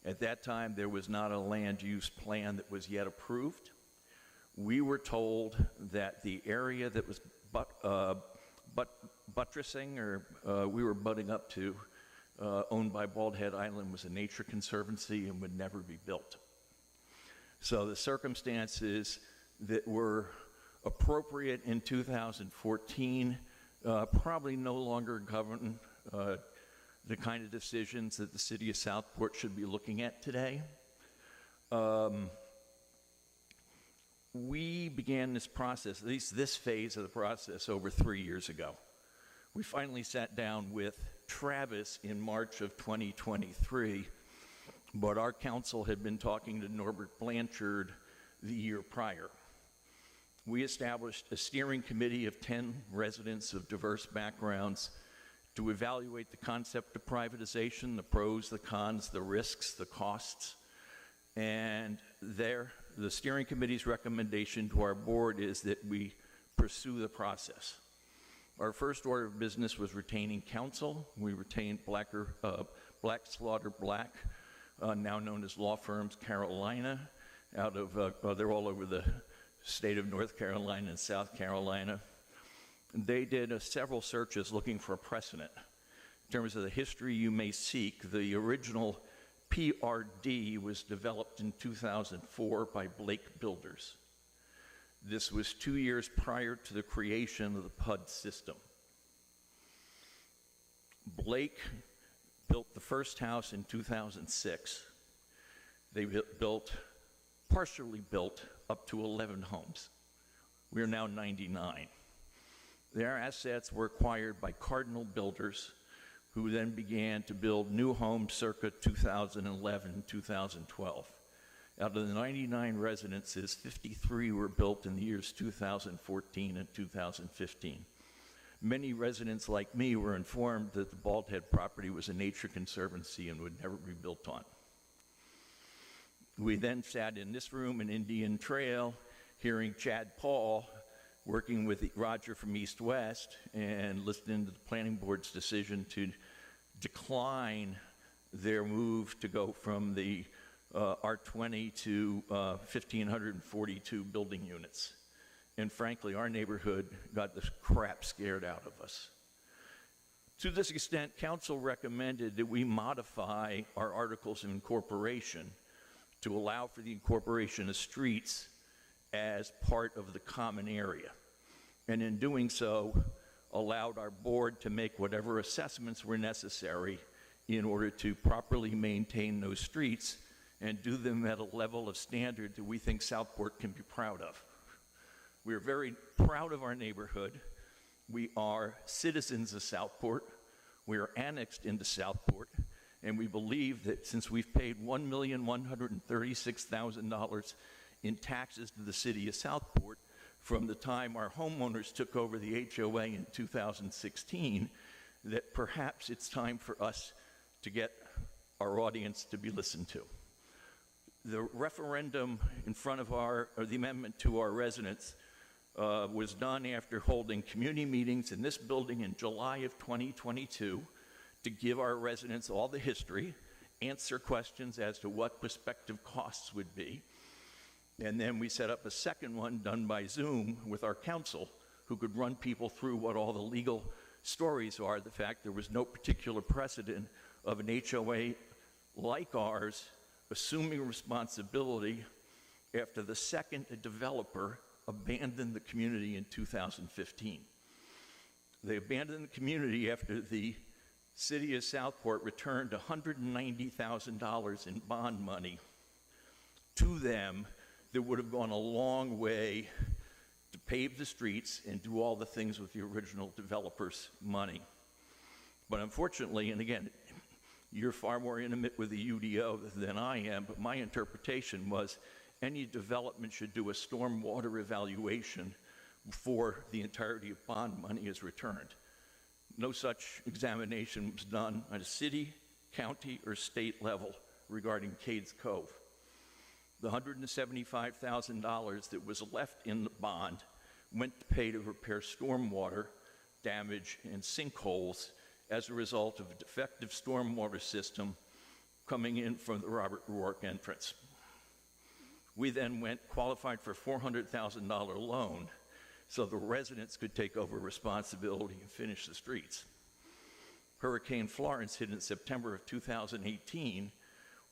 At that time, there was not a land use plan that was yet approved. We were told that the area that was buttressing, or we were butting up to, owned by Bald Head Island, was a nature conservancy and would never be built. So the circumstances that were appropriate in 2014 probably no longer govern the kind of decisions that the city of Southport should be looking at today. We began this process, at least this phase of the process, over 3 years ago. We finally sat down with Travis in March of 2023, but our council had been talking to Norbert Blanchard the year prior. We established a steering committee of 10 residents of diverse backgrounds to evaluate the concept of privatization, the pros, the cons, the risks, the costs. And the steering committee's recommendation to our board is that we pursue the process. Our first order of business was retaining counsel. We retained Black Slaughter Black, now known as Law Firms Carolina, out of, they're all over the state of North Carolina and South Carolina. They did several searches looking for a precedent. In terms of the history you may seek, the original PRD was developed in 2004 by Blake Builders. This was 2 years prior to the creation of the PUD system. Blake built the first house in 2006. They partially built up to 11 homes. We are now 99. Their assets were acquired by Cardinal Builders, who then began to build new homes circa 2011, 2012. Out of the 99 residences, 53 were built in the years 2014 and 2015. Many residents like me were informed that the Bald Head property was a nature conservancy and would never be built on. We then sat in this room in Indian Trail, hearing Chad Paul working with Roger from East West and listening to the planning board's decision to decline their move to go from the R20 to 1,542 building units. And frankly, our neighborhood got the crap scared out of us. To this extent, council recommended that we modify our articles of incorporation to allow for the incorporation of streets as part of the common area. And in doing so, allowed our board to make whatever assessments were necessary in order to properly maintain those streets and do them at a level of standard that we think Southport can be proud of. We are very proud of our neighborhood. We are citizens of Southport. We are annexed into Southport, and we believe that since we've paid $1,136,000 in taxes to the city of Southport from the time our homeowners took over the HOA in 2016, that perhaps it's time for us to get our audience to be listened to. The referendum in front of or the amendment to our residents was done after holding community meetings in this building in July of 2022 to give our residents all the history, answer questions as to what prospective costs would be. And then we set up a second one done by Zoom with our counsel, who could run people through what all the legal stories are. The fact there was no particular precedent of an HOA like ours assuming responsibility after the second developer abandoned the community in 2015. They abandoned the community after the city of Southport returned $190,000 in bond money to them that would have gone a long way to pave the streets and do all the things with the original developer's money. But unfortunately, and again, you're far more intimate with the UDO than I am, but my interpretation was any development should do a stormwater evaluation before the entirety of bond money is returned. No such examination was done at a city, county, or state level regarding Cades Cove. The $175,000 that was left in the bond went to pay to repair stormwater damage and sinkholes as a result of a defective stormwater system coming in from the Robert Rourke entrance. We then qualified for a $400,000 loan so the residents could take over responsibility and finish the streets. Hurricane Florence hit in September of 2018,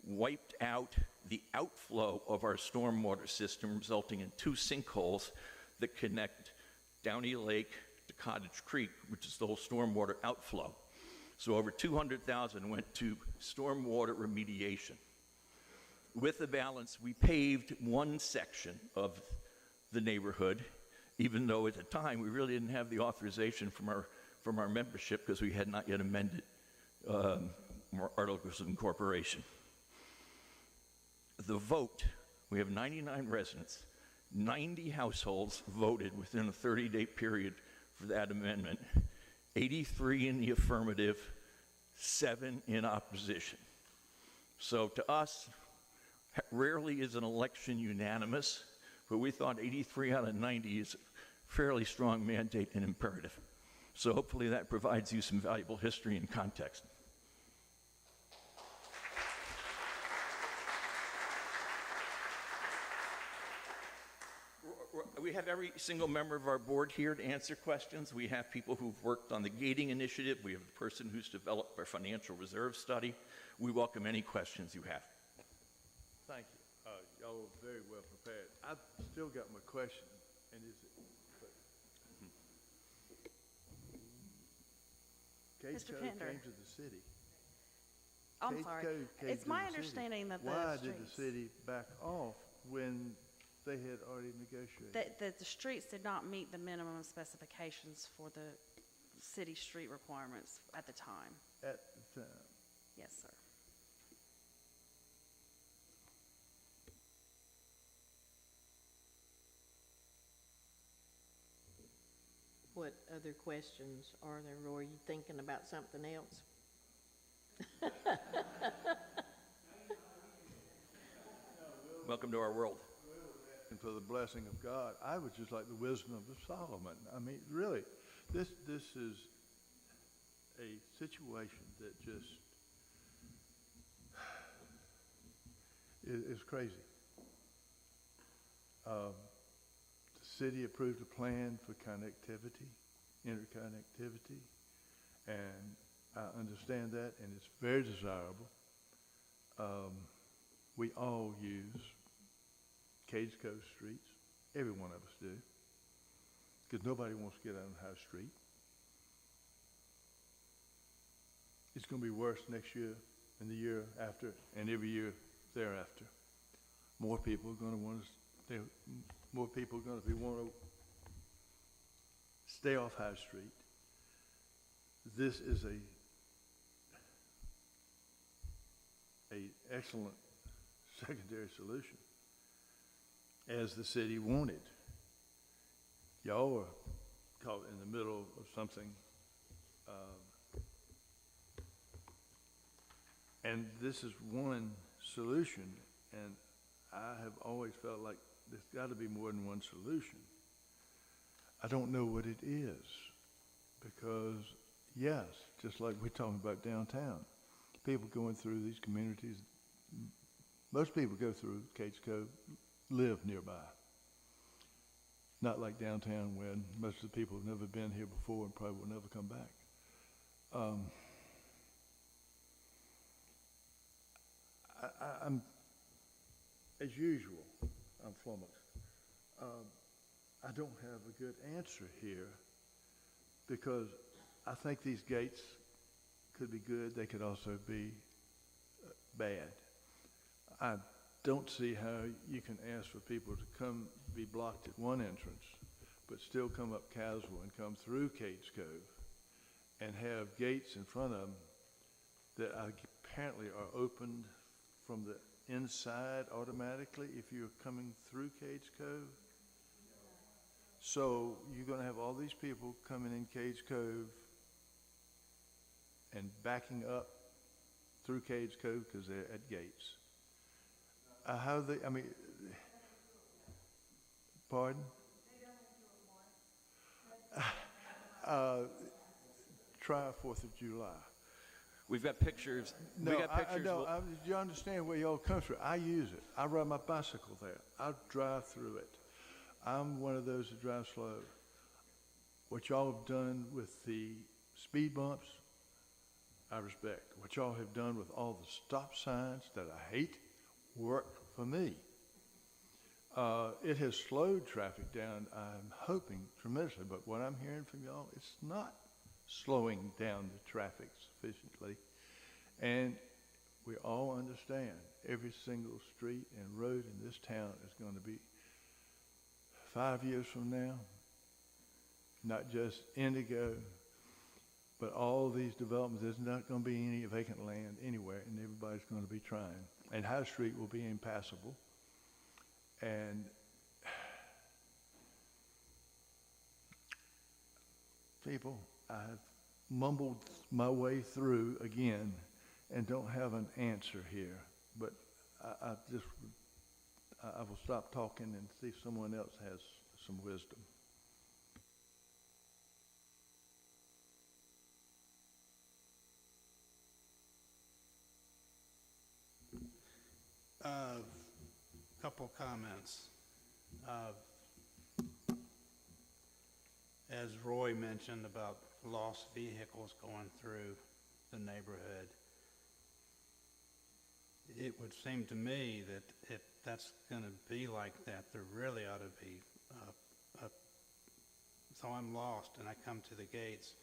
wiped out the outflow of our stormwater system, resulting in 2 sinkholes that connect Downey Lake to Cottage Creek, which is the whole stormwater outflow. So over $200,000 went to stormwater remediation. With the balance, we paved one section of the neighborhood, even though at the time we really didn't have the authorization from our membership because we had not yet amended our Articles of Incorporation. The vote, we have 99 residents, 90 households voted within a 30-day period for that amendment, 83 in the affirmative, 7 in opposition. So to us, rarely is an election unanimous, but we thought 83 out of 90 is a fairly strong mandate and imperative. So hopefully that provides you some valuable history and context. We have every single member of our board here to answer questions. We have people who've worked on the gating initiative. We have the person who's developed our financial reserve study. We welcome any questions you have. Thank you. Y'all are very well prepared. I've still got my question, and is it? Cades Mr. Cove Pender. came to the city. I'm Cades sorry. Cove came It's to my the city. understanding that the Why did the streets- city back off when they had already negotiated? That the streets did not meet the minimum specifications for the city street requirements at the time. At the time. Yes, sir. What other questions are there, or are you thinking about something else? Welcome to our world. And for the blessing of God, I would just like the wisdom of Solomon. I mean, really, this is a situation that just is crazy. The city approved a plan for connectivity, interconnectivity, and I understand that, and it's very desirable. We all use Cades Cove streets. Every one of us do. Because nobody wants to get on High Street. it's going to be worse next year and the year after and every year thereafter. More people are going to want to stay, more people are going to want to stay off High Street. This is a excellent secondary solution, as the city wanted. Y'all were caught in the middle of something, and this is one solution, and I have always felt like there's got to be more than one solution. I don't know what it is, because yes, just like we're talking about downtown, people going through these communities, most people go through Cades Cove, live nearby. Not like downtown, when most of the people have never been here before and probably will never come back. I'm, as usual, I'm flummoxed. I don't have a good answer here, because I think these gates could be good. They could also be bad. I don't see how you can ask for people to come be blocked at one entrance, but still come up Caswell and come through Cades Cove and have gates in front of them that apparently are opened from the inside automatically if you're coming through Cades Cove. So you're going to have all these people coming in Cades Cove and backing up through Cades Cove because they're at gates. How they, I mean, pardon? Try 4th of July. We've got pictures. No, we got pictures. You understand where y'all come from. I use it. I ride my bicycle there. I drive through it. I'm one of those that drive slow. What y'all have done with the speed bumps, I respect. What y'all have done with all the stop signs that I hate, work for me. It has slowed traffic down, I'm hoping, tremendously, but what I'm hearing from y'all, it's not slowing down the traffic sufficiently. And we all understand every single street and road in this town is going to be 5 years from now, not just Indigo, but all these developments. There's not going to be any vacant land anywhere, and everybody's going to be trying. And High Street will be impassable. And people, I've mumbled my way through again and don't have an answer here. But I will stop talking and see if someone else has some wisdom. Couple comments. As Roy mentioned about lost vehicles going through the neighborhood, it would seem to me that if that's going to be like that, there really ought to be so I'm lost and I come to the gates,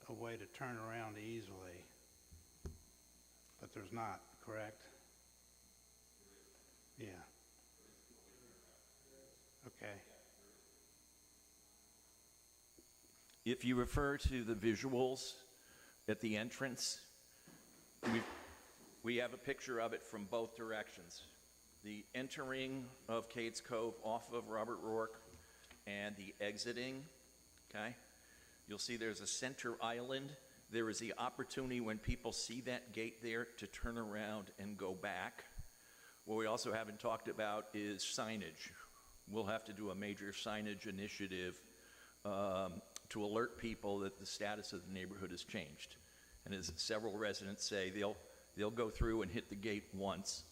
a way to turn around easily, but there's not, correct? Yeah. Okay. If you refer to the visuals at the entrance, we have a picture of it from both directions. The entering of Cades Cove off of Robert Rourke and the exiting, okay? You'll see there's a center island. There is the opportunity when people see that gate there to turn around and go back. What we also haven't talked about is signage. We'll have to do a major signage initiative to alert people that the status of the neighborhood has changed. And as several residents say, they'll go through and hit the gate once.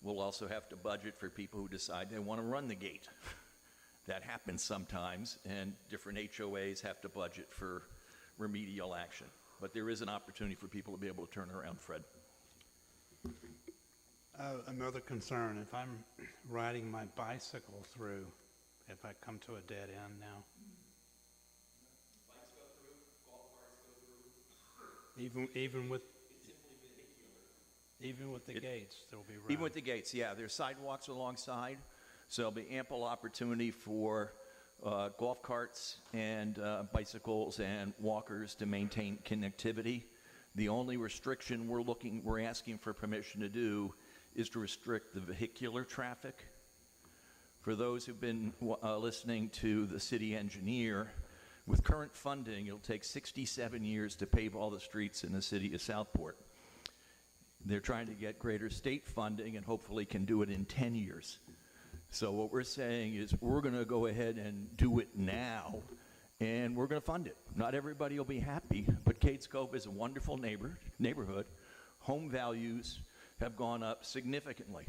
We'll also have to budget for people who decide they want to run the gate. That happens sometimes, and different HOAs have to budget for remedial action. But there is an opportunity for people to be able to turn around, Fred. Another concern, if I'm riding my bicycle through, if I come to a dead end now. Bikes go through, golf carts go through. Even with the gates, there'll be room. Even with the gates, yeah. There's sidewalks alongside, so there'll be ample opportunity for golf carts and bicycles and walkers to maintain connectivity. The only restriction we're asking for permission to do is to restrict the vehicular traffic. For those who've been listening to the city engineer, with current funding, it'll take 67 years to pave all the streets in the city of Southport. They're trying to get greater state funding and hopefully can do it in 10 years. So what we're saying is we're going to go ahead and do it now, and we're going to fund it. Not everybody will be happy, but Cades Cove is a wonderful neighborhood. Home values have gone up significantly.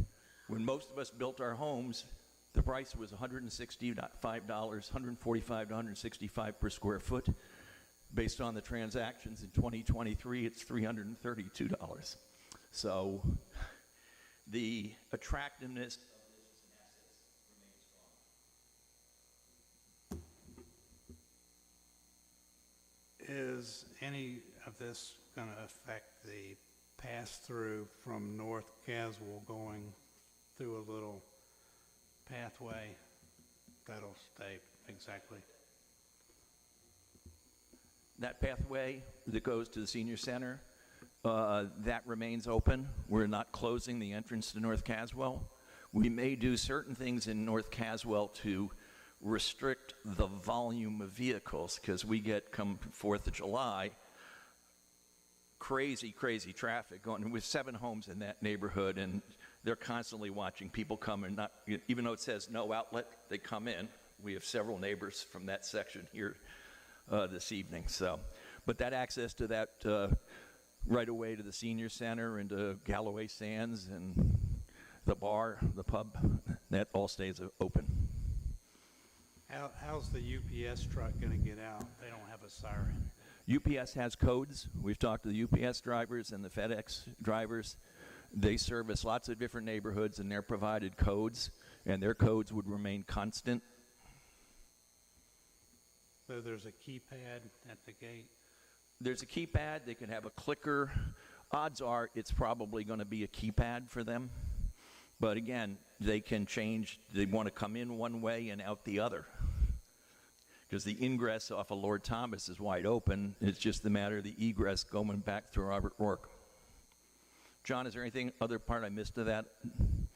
When most of us built our homes, the price was $145 to $165 per square foot. Based on the transactions in 2023, it's $332. So the attractiveness of this as an asset remains strong. Is any of this going to affect the pass-through from North Caswell going through a little pathway that'll stay exactly? That pathway that goes to the senior center, that remains open. We're not closing the entrance to North Caswell. We may do certain things in North Caswell to restrict the volume of vehicles, because we get, come 4th of July, crazy traffic going with 7 homes in that neighborhood, and they're constantly watching people come and not, even though it says no outlet, they come in. We have several neighbors from that section here this evening. So, but that access to that right away to the senior center and to Galloway Sands and the bar, the pub, that all stays open. How's the UPS truck going to get out? They don't have a siren. UPS has codes. We've talked to the UPS drivers and the FedEx drivers. They service lots of different neighborhoods, and they're provided codes, and their codes would remain constant. So there's a keypad at the gate? There's a keypad. They can have a clicker. Odds are it's probably going to be a keypad for them. But again, they can change. They want to come in one way and out the other, because the ingress off of Lord Thomas is wide open. It's just the matter of the egress going back through Robert Rourke. John, is there anything other part I missed of that in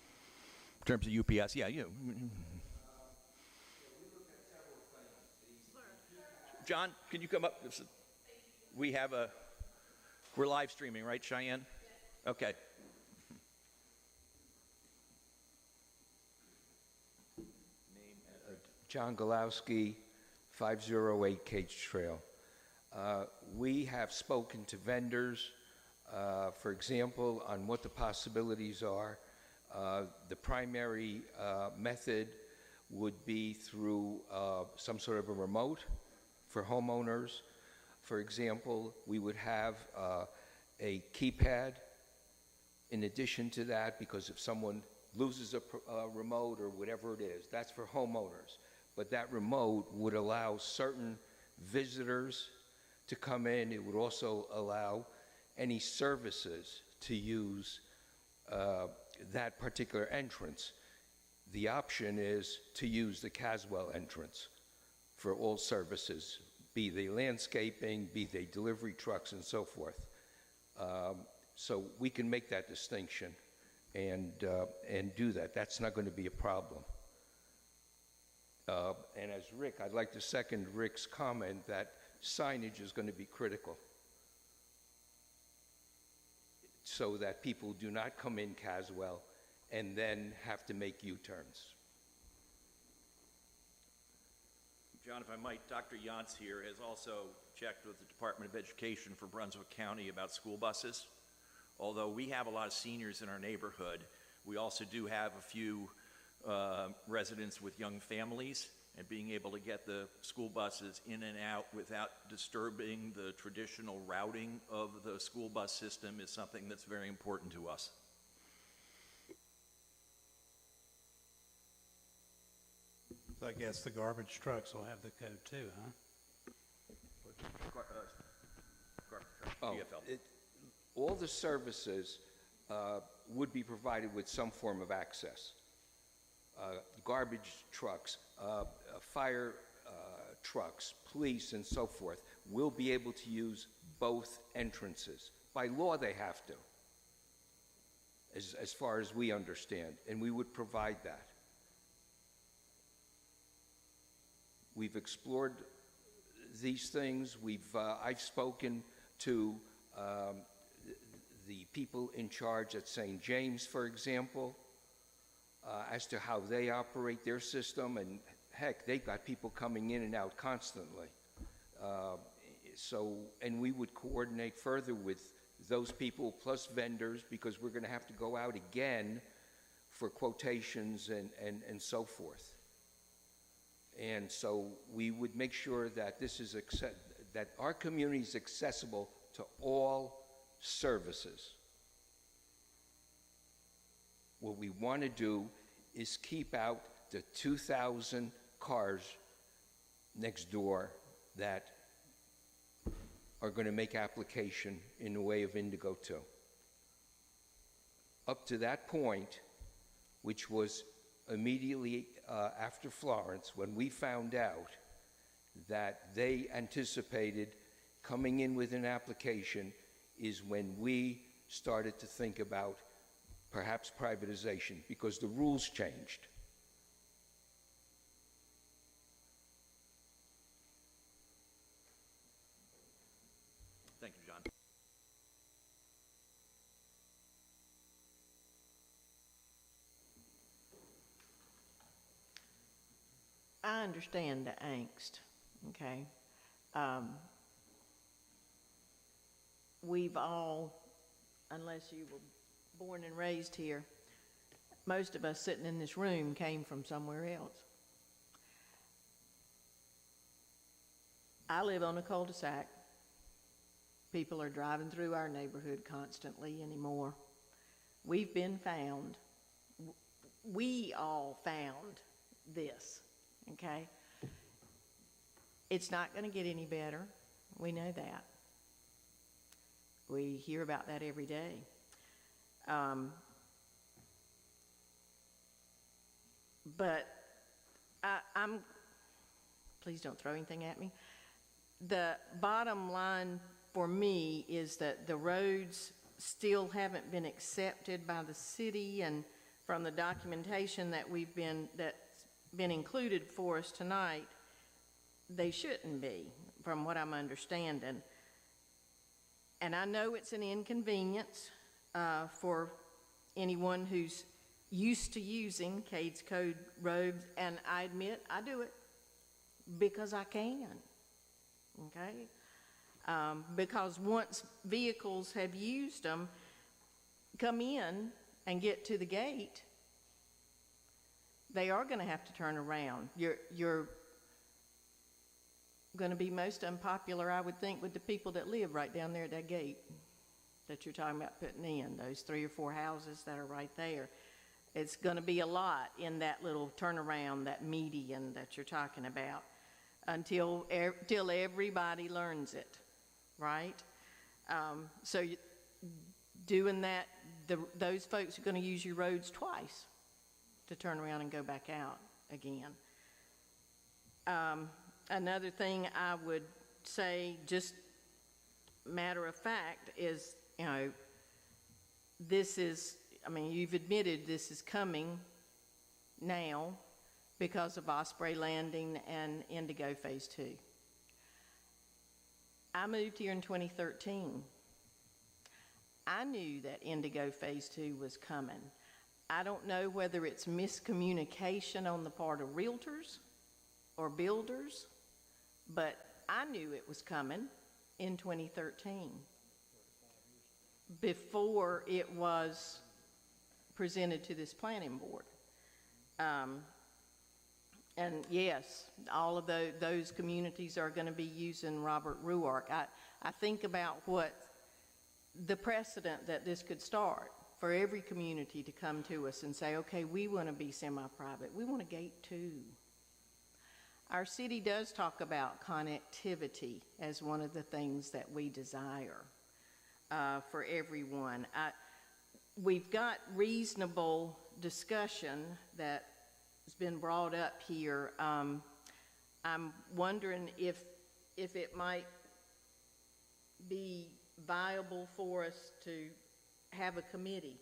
terms of UPS? Yeah, you. John, can you come up? We're live streaming, right, Cheyenne? Okay. John Golowski, 508 Cage Trail. We have spoken to vendors, for example, on what the possibilities are. The primary method would be through some sort of a remote for homeowners. For example, we would have a keypad in addition to that, because if someone loses a remote or whatever it is, that's for homeowners. But that remote would allow certain visitors to come in. It would also allow any services to use that particular entrance. The option is to use the Caswell entrance for all services, be they landscaping, be they delivery trucks, and so forth. So we can make that distinction and do that. That's not going to be a problem. And as Rick, I'd like to second Rick's comment that signage is going to be critical, so that people do not come in Caswell and then have to make U-turns. John, if I might, Dr. Yantz here has also checked with the Department of Education for Brunswick County about school buses. Although we have a lot of seniors in our neighborhood, we also do have a few residents with young families, and being able to get the school buses in and out without disturbing the traditional routing of the school bus system is something that's very important to us. So I guess the garbage trucks will have the code too, huh? GFL. All the services would be provided with some form of access. Garbage trucks, fire trucks, police, and so forth will be able to use both entrances. By law, they have to, as far as we understand, and we would provide that. We've explored these things. I've spoken to the people in charge at St. James, for example, as to how they operate their system, and heck, they've got people coming in and out constantly. And we would coordinate further with those people plus vendors, because we're going to have to go out again for quotations and so forth. And so we would make sure that that our community is accessible to all services. What we want to do is keep out the 2,000 cars next door that are going to make application in the way of Indigo 2. Up to that point, which was immediately after Florence, when we found out that they anticipated coming in with an application, is when we started to think about perhaps privatization, because the rules changed. Thank you, John. I understand the angst, okay? We've all, unless you were born and raised here, most of us sitting in this room came from somewhere else. I live on a cul-de-sac. People are driving through our neighborhood constantly anymore. We've been found. We all found this, okay? It's not going to get any better. We know that. We hear about that every day. But I'm, please don't throw anything at me. The bottom line for me is that the roads still haven't been accepted by the city, and from the documentation that's been included for us tonight, they shouldn't be, from what I'm understanding. And I know it's an inconvenience for anyone who's used to using Cades Code roads, and I admit I do it because I can, okay? Because once vehicles have used them, come in and get to the gate, they are going to have to turn around. You're going to be most unpopular, I would think, with the people that live right down there at that gate that you're talking about putting in, those 3 or 4 houses that are right there. It's going to be a lot in that little turnaround, that median that you're talking about, until everybody learns it, right? So doing that, those folks are going to use your roads twice to turn around and go back out again. Another thing I would say, just matter of fact, is, you know, this is, I mean, you've admitted this is coming now because of Osprey Landing and Indigo Phase 2. I moved here in 2013. I knew that Indigo Phase 2 was coming. I don't know whether it's miscommunication on the part of realtors or builders, but I knew it was coming in 2013 before it was presented to this planning board. And yes, all of those communities are going to be using Robert Ruark. I think about what the precedent that this could start for every community to come to us and say, okay, we want to be semi-private. We want a gate too. Our city does talk about connectivity as one of the things that we desire for everyone. We've got reasonable discussion that has been brought up here. I'm wondering if it might be viable for us to have a committee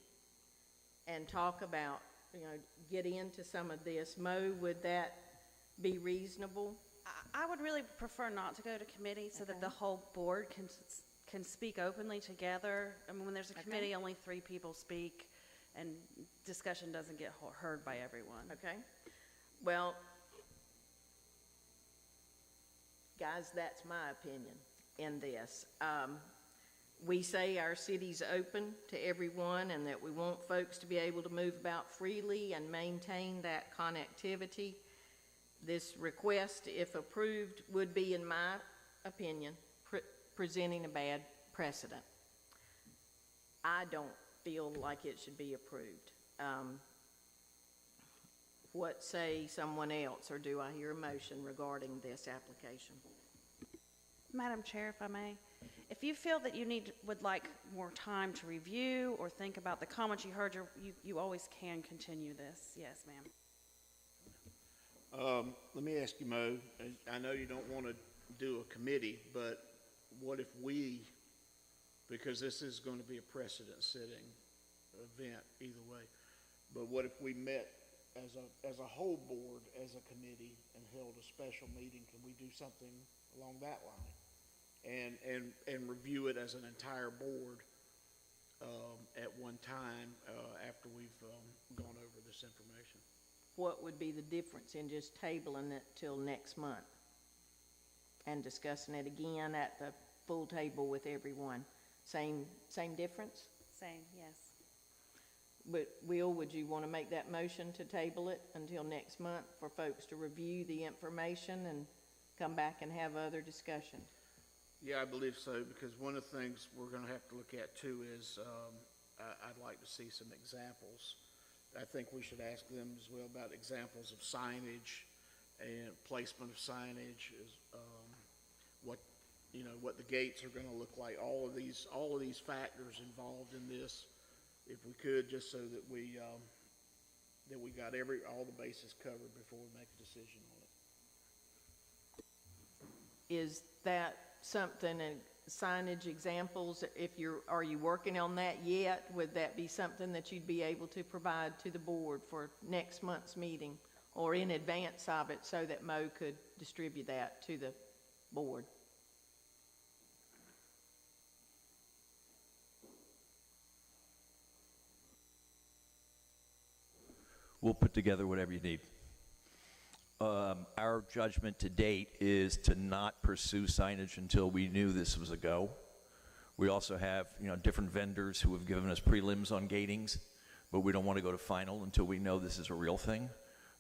and talk about, get into some of this. Mo, would that be reasonable? I would really prefer not to go to committee so that the whole board can speak openly together. I mean, when there's a committee, only 3 people speak, and discussion doesn't get heard by everyone. Okay. Well, guys, that's my opinion in this. We say our city's open to everyone and that we want folks to be able to move about freely and maintain that connectivity. This request, if approved, would be, in my opinion, presenting a bad precedent. I don't feel like it should be approved. What say someone else, or do I hear a motion regarding this application? Madam Chair, if I may, if you feel that you would like more time to review or think about the comments you heard, you always can continue this. Yes, ma'am. Let me ask you, Mo, I know you don't want to do a committee, but what if we, because this is going to be a precedent-setting event either way, but what if we met as a whole board, as a committee, and held a special meeting? Can we do something along that line? And review it as an entire board at one time after we've gone over this information. What would be the difference in just tabling it till next month and discussing it again at the full table with everyone? Same difference? Same, yes. But Will, would you want to make that motion to table it until next month for folks to review the information and come back and have other discussion? Yeah, I believe so, because one of the things we're going to have to look at too is I'd like to see some examples. I think we should ask them as well about examples of signage and placement of signage, what the gates are going to look like. All of these factors involved in this, if we could, just so that we got all the bases covered before we make a decision on it. Is that something, signage examples, are you working on that yet? Would that be something that you'd be able to provide to the board for next month's meeting or in advance of it so that Mo could distribute that to the board? We'll put together whatever you need. Our judgment to date is to not pursue signage until we knew this was a go. We also have, different vendors who have given us prelims on gatings, but we don't want to go to final until we know this is a real thing.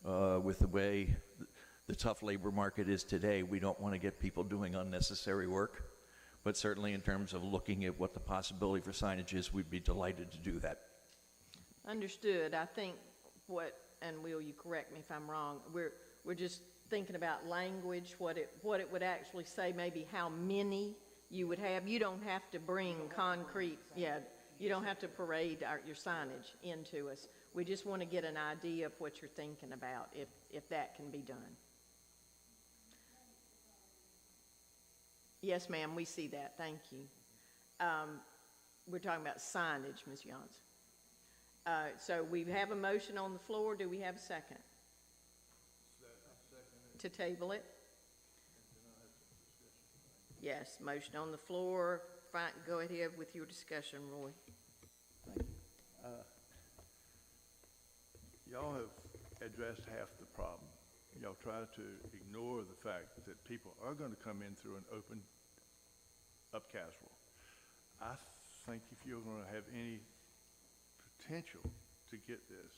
With the way the tough labor market is today, we don't want to get people doing unnecessary work. But certainly in terms of looking at what the possibility for signage is, we'd be delighted to do that. Understood. I think and Will, you correct me if I'm wrong, we're just thinking about language, what it would actually say, maybe how many you would have. You don't have to bring concrete, you don't have to parade your signage into us. We just want to get an idea of what you're thinking about, if that can be done. Yes, ma'am, we see that. Thank you. We're talking about signage, Ms. Johnson. So we have a motion on the floor. Do we have a second? To table it? Yes, motion on the floor. Fine, go ahead with your discussion, Roy. Y'all have addressed half the problem. Y'all try to ignore the fact that people are going to come in through an open up Caswell. I think if you're going to have any potential to get this,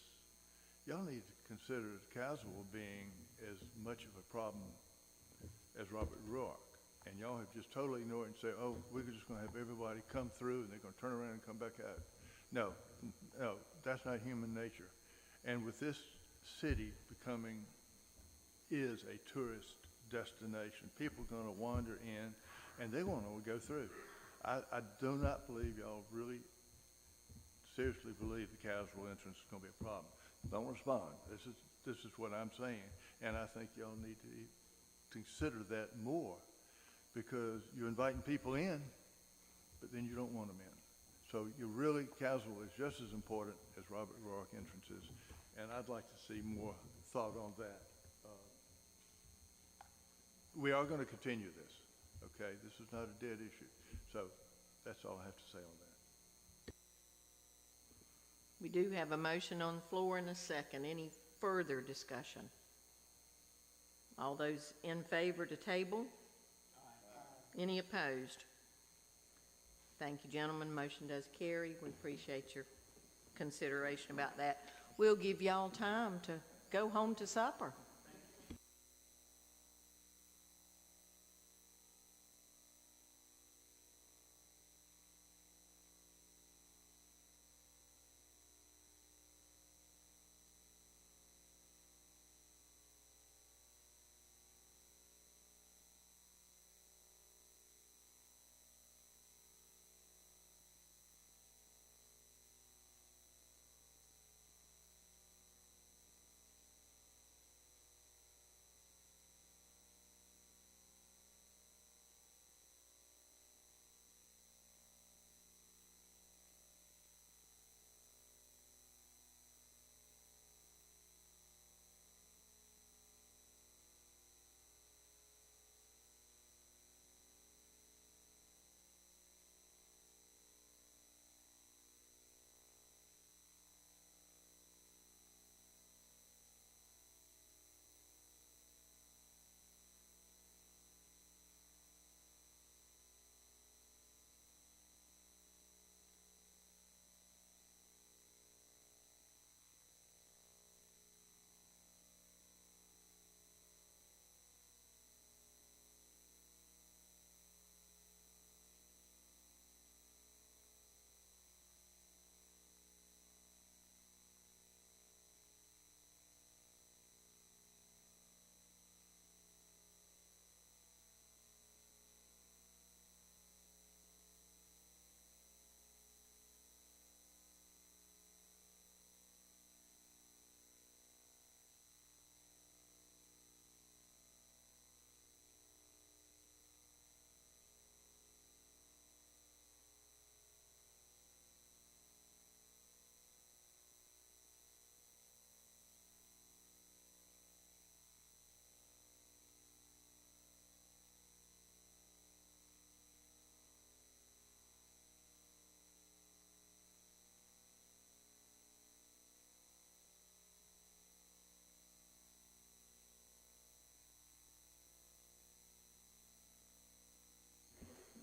y'all need to consider Caswell being as much of a problem as Robert Ruark. And y'all have just totally ignored it and say, oh, we're just going to have everybody come through and they're going to turn around and come back out. No, that's not human nature. And with this city becoming is a tourist destination. People are going to wander in, and they're going to go through. I do not believe y'all really seriously believe the casual entrance is going to be a problem. Don't respond. This is what I'm saying, and I think y'all need to consider that more, because you're inviting people in, but then you don't want them in. So you really, casual is just as important as Robert Roark entrances, and I'd like to see more thought on that. We are going to continue this, okay? This is not a dead issue. So that's all I have to say on that. We do have a motion on the floor and a second. Any further discussion? All those in favor to table? Any opposed? Thank you, gentlemen. Motion does carry. We appreciate your consideration about that. We'll give y'all time to go home to supper.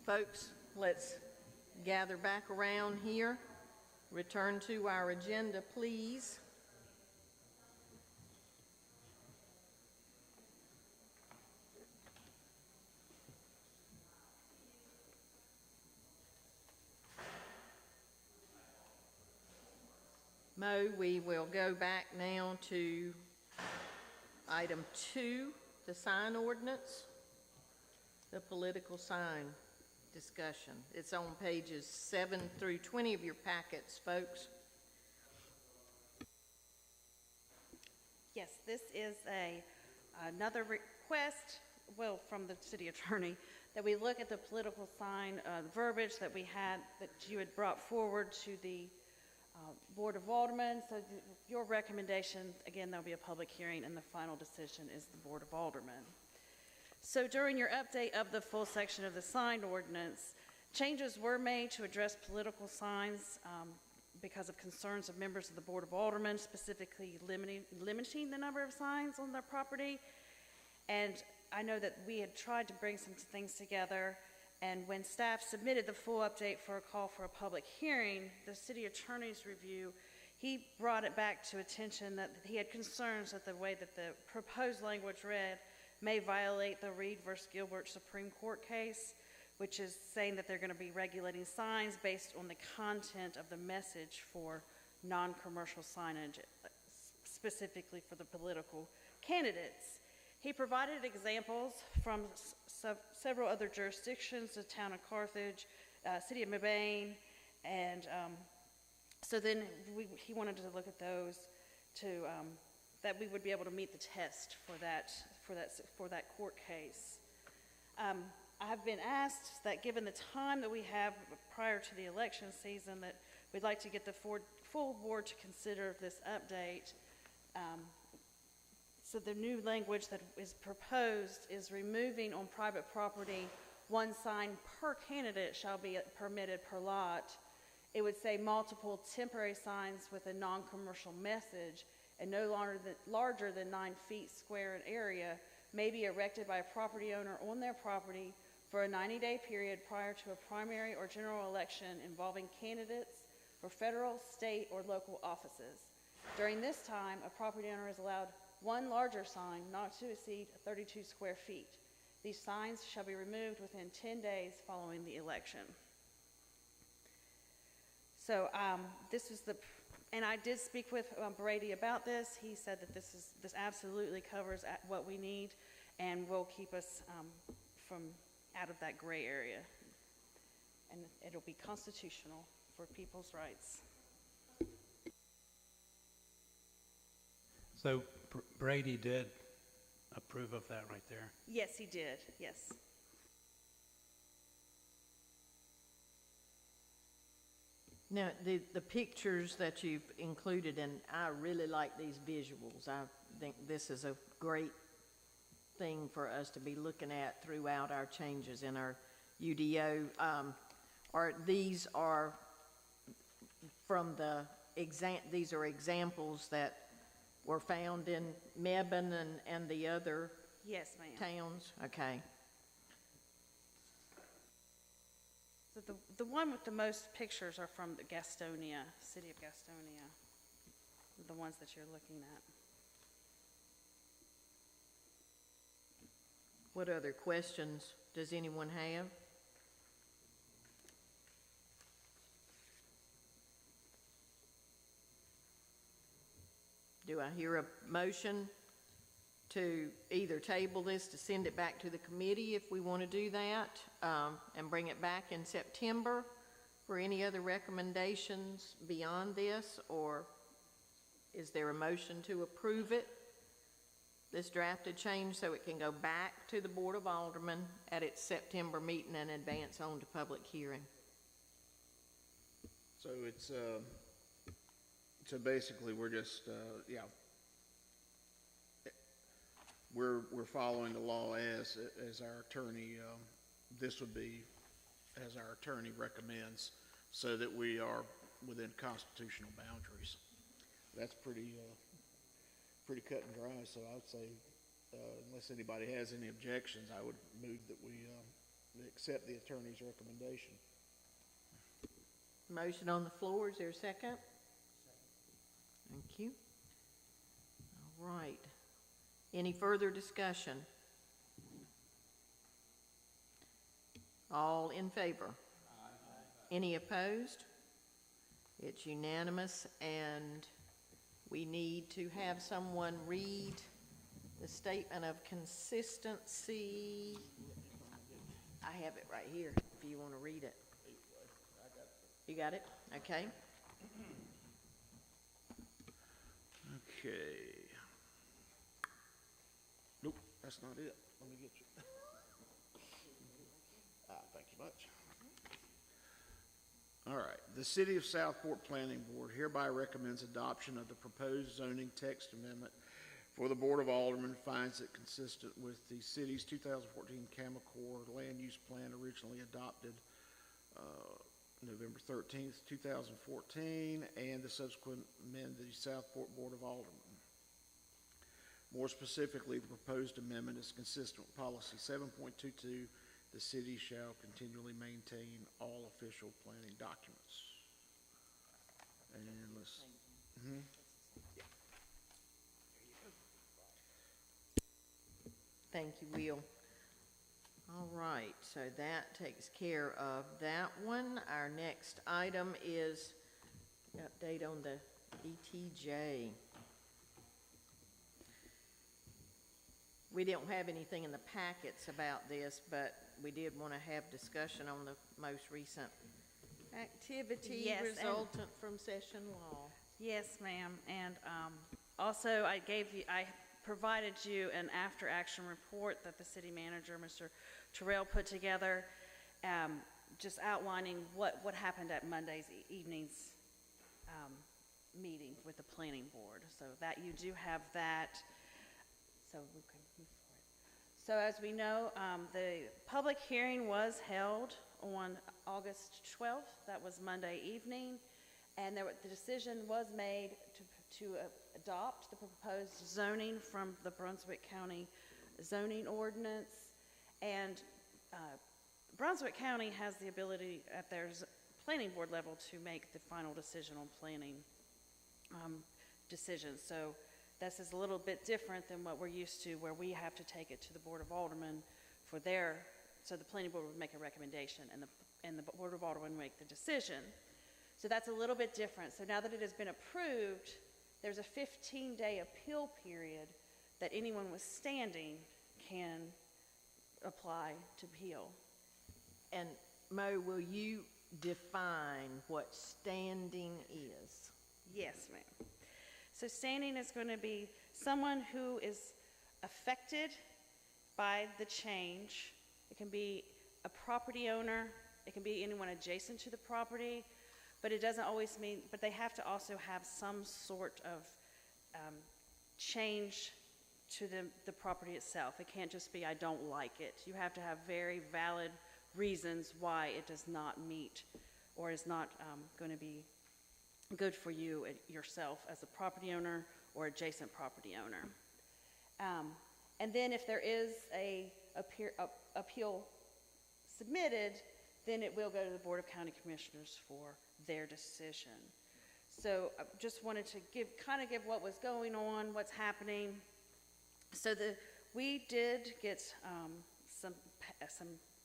Folks, let's gather back around here. Return to our agenda, please. Mo, we will go back now to item 2, the sign ordinance, the political sign discussion. It's on pages 7 through 20 of your packets, folks. Yes, this is another request, well, from the city attorney, that we look at the political sign verbiage that we had, that you had brought forward to the Board of Aldermen. So your recommendation, again, there'll be a public hearing, and the final decision is the Board of Aldermen. So during your update of the full section of the sign ordinance, changes were made to address political signs because of concerns of members of the Board of Aldermen, specifically limiting the number of signs on their property. And I know that we had tried to bring some things together, and when staff submitted the full update for a call for a public hearing, the city attorney's review, he brought it back to attention that he had concerns that the way that the proposed language read may violate the Reed versus Gilbert Supreme Court case, which is saying that they're going to be regulating signs based on the content of the message for non-commercial signage, specifically for the political candidates. He provided examples from several other jurisdictions, the town of Carthage, city of Mebane, and so then he wanted to look at those to that we would be able to meet the test for that court case. I have been asked that given the time that we have prior to the election season, that we'd like to get the full board to consider this update. So the new language that is proposed is removing on private property, one sign per candidate shall be permitted per lot. It would say multiple temporary signs with a non-commercial message and no larger than 9 feet square in area may be erected by a property owner on their property for a 90-day period prior to a primary or general election involving candidates for federal, state, or local offices. During this time, a property owner is allowed one larger sign not to exceed 32 square feet. These signs shall be removed within 10 days following the election. So this is and I did speak with Brady about this. He said that this absolutely covers what we need and will keep us from out of that gray area. And it'll be constitutional for people's rights. So Brady did approve of that right there? Yes, he did, yes. Now, the pictures that you've included, and I really like these visuals. I think this is a great thing for us to be looking at throughout our changes in our UDO. These are from these are examples that were found in Mebane and the other yes, ma'am. Towns? Okay. So the one with the most pictures are from the Gastonia, city of Gastonia, the ones that you're looking at. What other questions does anyone have? Do I hear a motion to either table this, to send it back to the committee if we want to do that, and bring it back in September for any other recommendations beyond this, or is there a motion to approve it, this drafted change, so it can go back to the Board of Aldermen at its September meeting and advance on to public hearing? So it's, so basically we're just, we're following the law as our attorney, this would be as our attorney recommends, so that we are within constitutional boundaries. That's pretty cut and dry. So I would say, unless anybody has any objections, I would move that we accept the attorney's recommendation. Motion on the floor. Is there a second? Thank you. All right. Any further discussion? All in favor? Aye. Any opposed? It's unanimous, and we need to have someone read the statement of consistency. I have it right here if you want to read it. You got it? Okay. Okay. Nope, that's not it. Let me get you. Thank you much. All right. The City of Southport Planning Board hereby recommends adoption of the proposed zoning text amendment for the Board of Aldermen, finds it consistent with the city's 2014 Camelcore Land Use Plan originally adopted November 13th, 2014, and the subsequent amended Southport Board of Aldermen. More specifically, the proposed amendment is consistent with Policy 7.22. The city shall continually maintain all official planning documents. And let's. Thank you, Will. All right, so that takes care of that one. Our next item is update on the ETJ. we don't have anything in the packets about this, but we did want to have discussion on the most recent activity Yes, and- resultant from session law. Yes, ma'am. And also, I provided you an after-action report that the city manager, Mr. Terrell, put together, just outlining what happened at Monday's evening's meeting with the planning board. So that you do have that. So we can move forward. So as we know, the public hearing was held on August 12th. That was Monday evening. And the decision was made to adopt the proposed zoning from the Brunswick County zoning ordinance. And Brunswick County has the ability at their planning board level to make the final decision on planning decisions. So this is a little bit different than what we're used to, where we have to take it to the Board of Aldermen for so the planning board would make a recommendation and the Board of Aldermen make the decision. So that's a little bit different. So now that it has been approved, there's a 15-day appeal period that anyone withstanding can apply to appeal. And Mo, will you define what standing is? Yes, ma'am. So standing is going to be someone who is affected by the change. It can be a property owner. It can be anyone adjacent to the property. But it doesn't always mean, but they have to also have some sort of change to the property itself. It can't just be, I don't like it. You have to have very valid reasons why it does not meet or is not going to be good for you yourself as a property owner or adjacent property owner. And then if there is a appeal submitted, then it will go to the Board of County Commissioners for their decision. So I just wanted to give what was going on, what's happening. So we did get some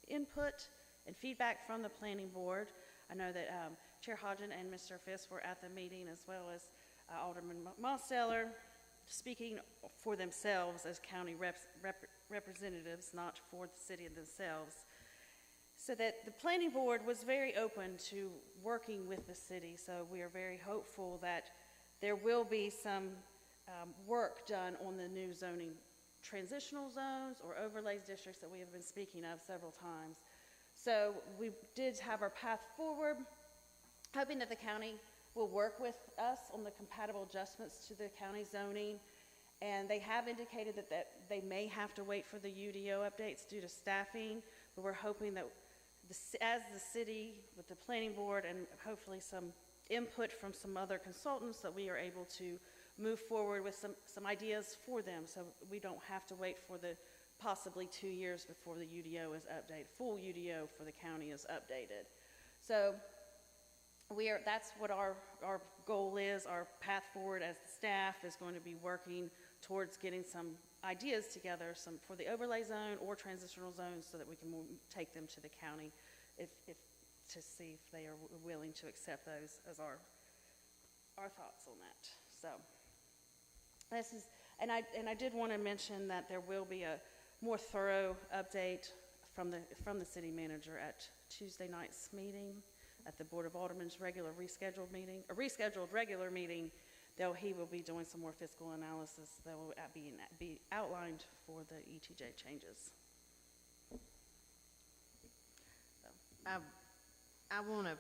input and feedback from the planning board. I know that Chair Hodgen and Mr. Fisk were at the meeting, as well as Alderman Mosteller, speaking for themselves as county representatives, not for the city themselves. So that the planning board was very open to working with the city. So we are very hopeful that there will be some work done on the new zoning transitional zones or overlays districts that we have been speaking of several times. So we did have our path forward, hoping that the county will work with us on the compatible adjustments to the county zoning. And they have indicated that they may have to wait for the UDO updates due to staffing, but we're hoping that as the city, with the planning board, and hopefully some input from some other consultants, that we are able to move forward with some ideas for them, so we don't have to wait for the possibly 2 years before the UDO is updated, full UDO for the county is updated. So that's what our goal is. Our path forward as the staff is going to be working towards getting some ideas together, some for the overlay zone or transitional zones, so that we can take them to the county to see if they are willing to accept those as our thoughts on that. So this is, and I did want to mention that there will be a more thorough update from the city manager at Tuesday night's meeting at the Board of Aldermen's rescheduled regular meeting. Though he will be doing some more fiscal analysis that will be outlined for the ETJ changes. I want to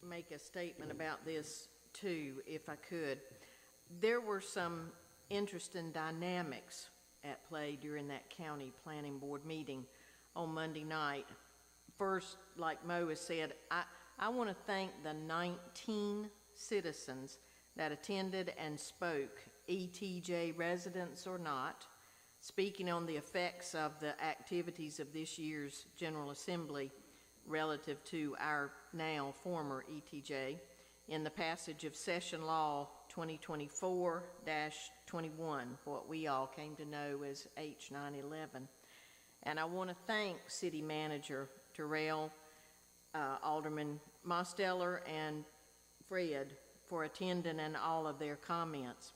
make a statement about this too, if I could. There were some interesting dynamics at play during that county planning board meeting on Monday night. First, like Mo has said, I want to thank the 19 citizens that attended and spoke, ETJ residents or not, speaking on the effects of the activities of this year's General Assembly relative to our now former ETJ in the passage of Session Law 2024-21, what we all came to know as H911. And I want to thank City Manager Terrell, Alderman Mosteller, and Fred for attending and all of their comments.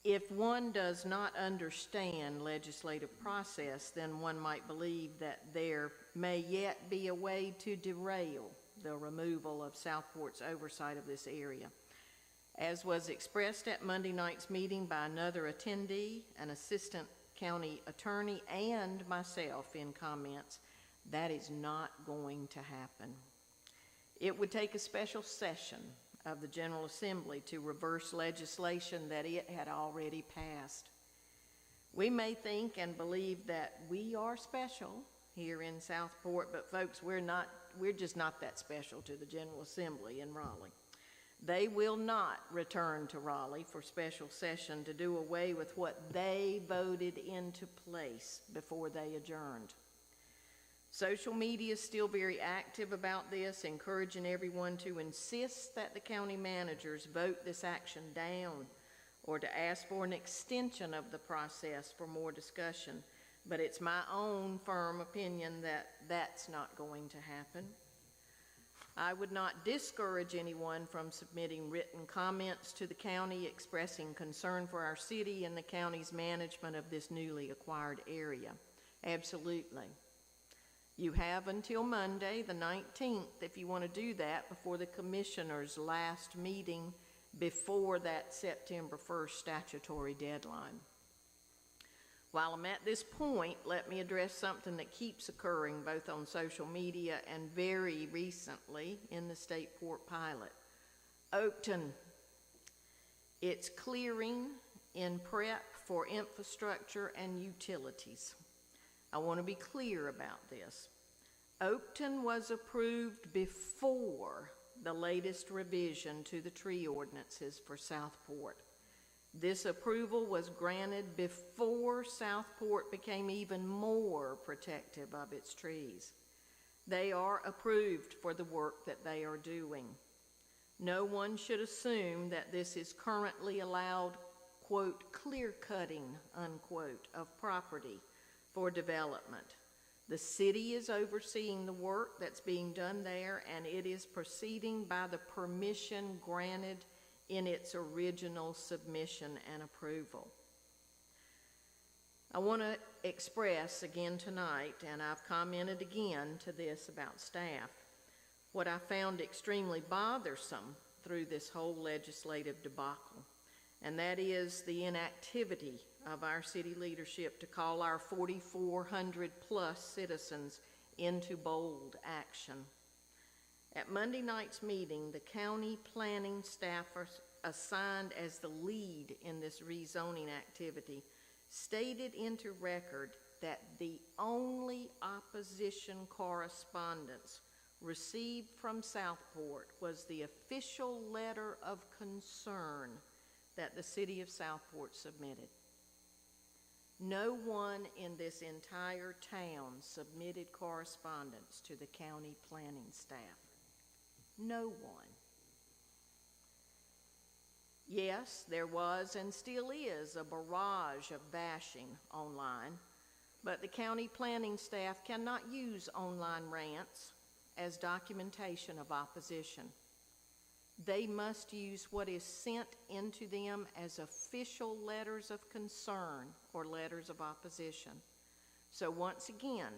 If one does not understand legislative process, then one might believe that there may yet be a way to derail the removal of Southport's oversight of this area. As was expressed at Monday night's meeting by another attendee, an assistant county attorney, and myself in comments, that is not going to happen. It would take a special session of the General Assembly to reverse legislation that it had already passed. We may think and believe that we are special here in Southport, but folks, we're just not that special to the General Assembly in Raleigh. They will not return to Raleigh for special session to do away with what they voted into place before they adjourned. Social media is still very active about this, encouraging everyone to insist that the county managers vote this action down or to ask for an extension of the process for more discussion. But it's my own firm opinion that that's not going to happen. I would not discourage anyone from submitting written comments to the county expressing concern for our city and the county's management of this newly acquired area. Absolutely. You have until Monday, the 19th, if you want to do that before the commissioner's last meeting before that September 1st statutory deadline. While I'm at this point, let me address something that keeps occurring both on social media and very recently in the State Port pilot. Oakton, it's clearing in prep for infrastructure and utilities. I want to be clear about this. Oakton was approved before the latest revision to the tree ordinances for Southport. This approval was granted before Southport became even more protective of its trees. They are approved for the work that they are doing. No one should assume that this is currently allowed, quote, clear cutting, unquote, of property for development. The city is overseeing the work that's being done there, and it is proceeding by the permission granted in its original submission and approval. I want to express again tonight, and I've commented again to this about staff, what I found extremely bothersome through this whole legislative debacle, and that is the inactivity of our city leadership to call our 4,400 plus citizens into bold action. At Monday night's meeting, the county planning staff assigned as the lead in this rezoning activity stated into record that the only opposition correspondence received from Southport was the official letter of concern that the city of Southport submitted. No one in this entire town submitted correspondence to the county planning staff. No one. Yes, there was and still is a barrage of bashing online, but the county planning staff cannot use online rants as documentation of opposition. They must use what is sent into them as official letters of concern or letters of opposition. So once again,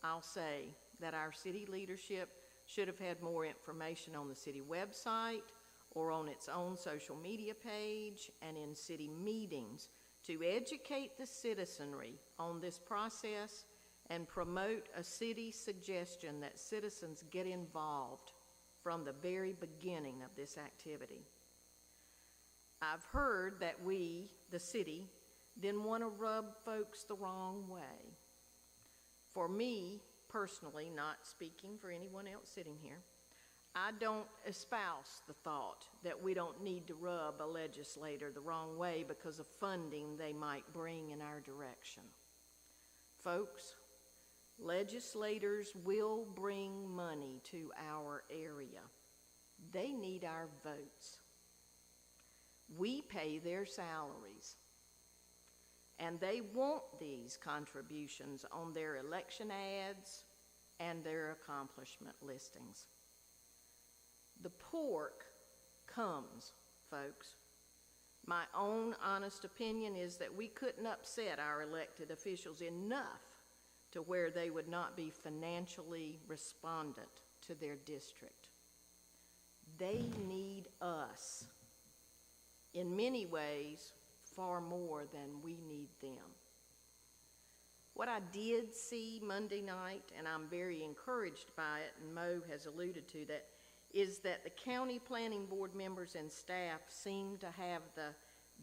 I'll say that our city leadership should have had more information on the city website or on its own social media page and in city meetings to educate the citizenry on this process and promote a city suggestion that citizens get involved from the very beginning of this activity. I've heard that we, the city, then want to rub folks the wrong way. For me, personally, not speaking for anyone else sitting here, I don't espouse the thought that we don't need to rub a legislator the wrong way because of funding they might bring in our direction. Folks, legislators will bring money to our area. They need our votes. We pay their salaries, and they want these contributions on their election ads and their accomplishment listings. The pork comes, folks. My own honest opinion is that we couldn't upset our elected officials enough to where they would not be financially respondent to their district. They need us in many ways far more than we need them. What I did see Monday night, and I'm very encouraged by it, and Mo has alluded to that, is that the county planning board members and staff seem to have the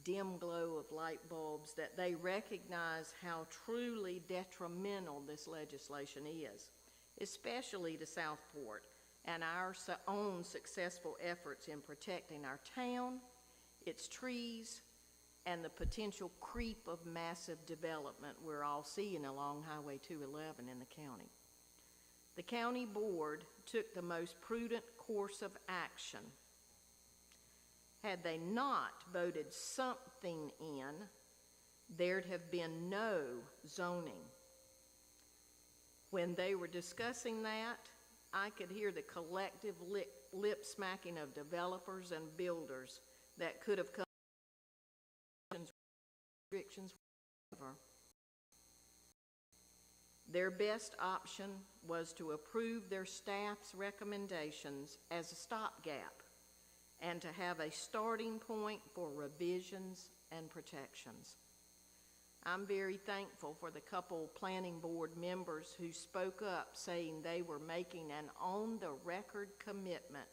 dim glow of light bulbs, that they recognize how truly detrimental this legislation is, especially to Southport and our own successful efforts in protecting our town, its trees, and the potential creep of massive development we're all seeing along Highway 211 in the county. The county board took the most prudent course of action. Had they not voted something in, there'd have been no zoning. When they were discussing that, I could hear the collective lip smacking of developers and builders that could have come restrictions. Their best option was to approve their staff's recommendations as a stopgap and to have a starting point for revisions and protections. I'm very thankful for the couple planning board members who spoke up saying they were making an on-the-record commitment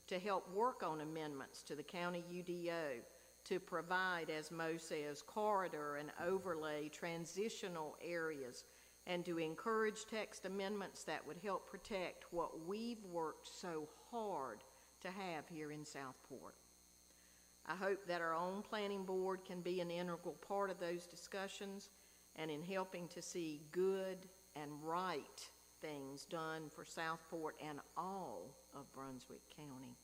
to help work on amendments to the county UDO to provide, as Mo says, corridor and overlay transitional areas, and to encourage text amendments that would help protect what we've worked so hard to have here in Southport. I hope that our own planning board can be an integral part of those discussions and in helping to see good and right things done for Southport and all of Brunswick County.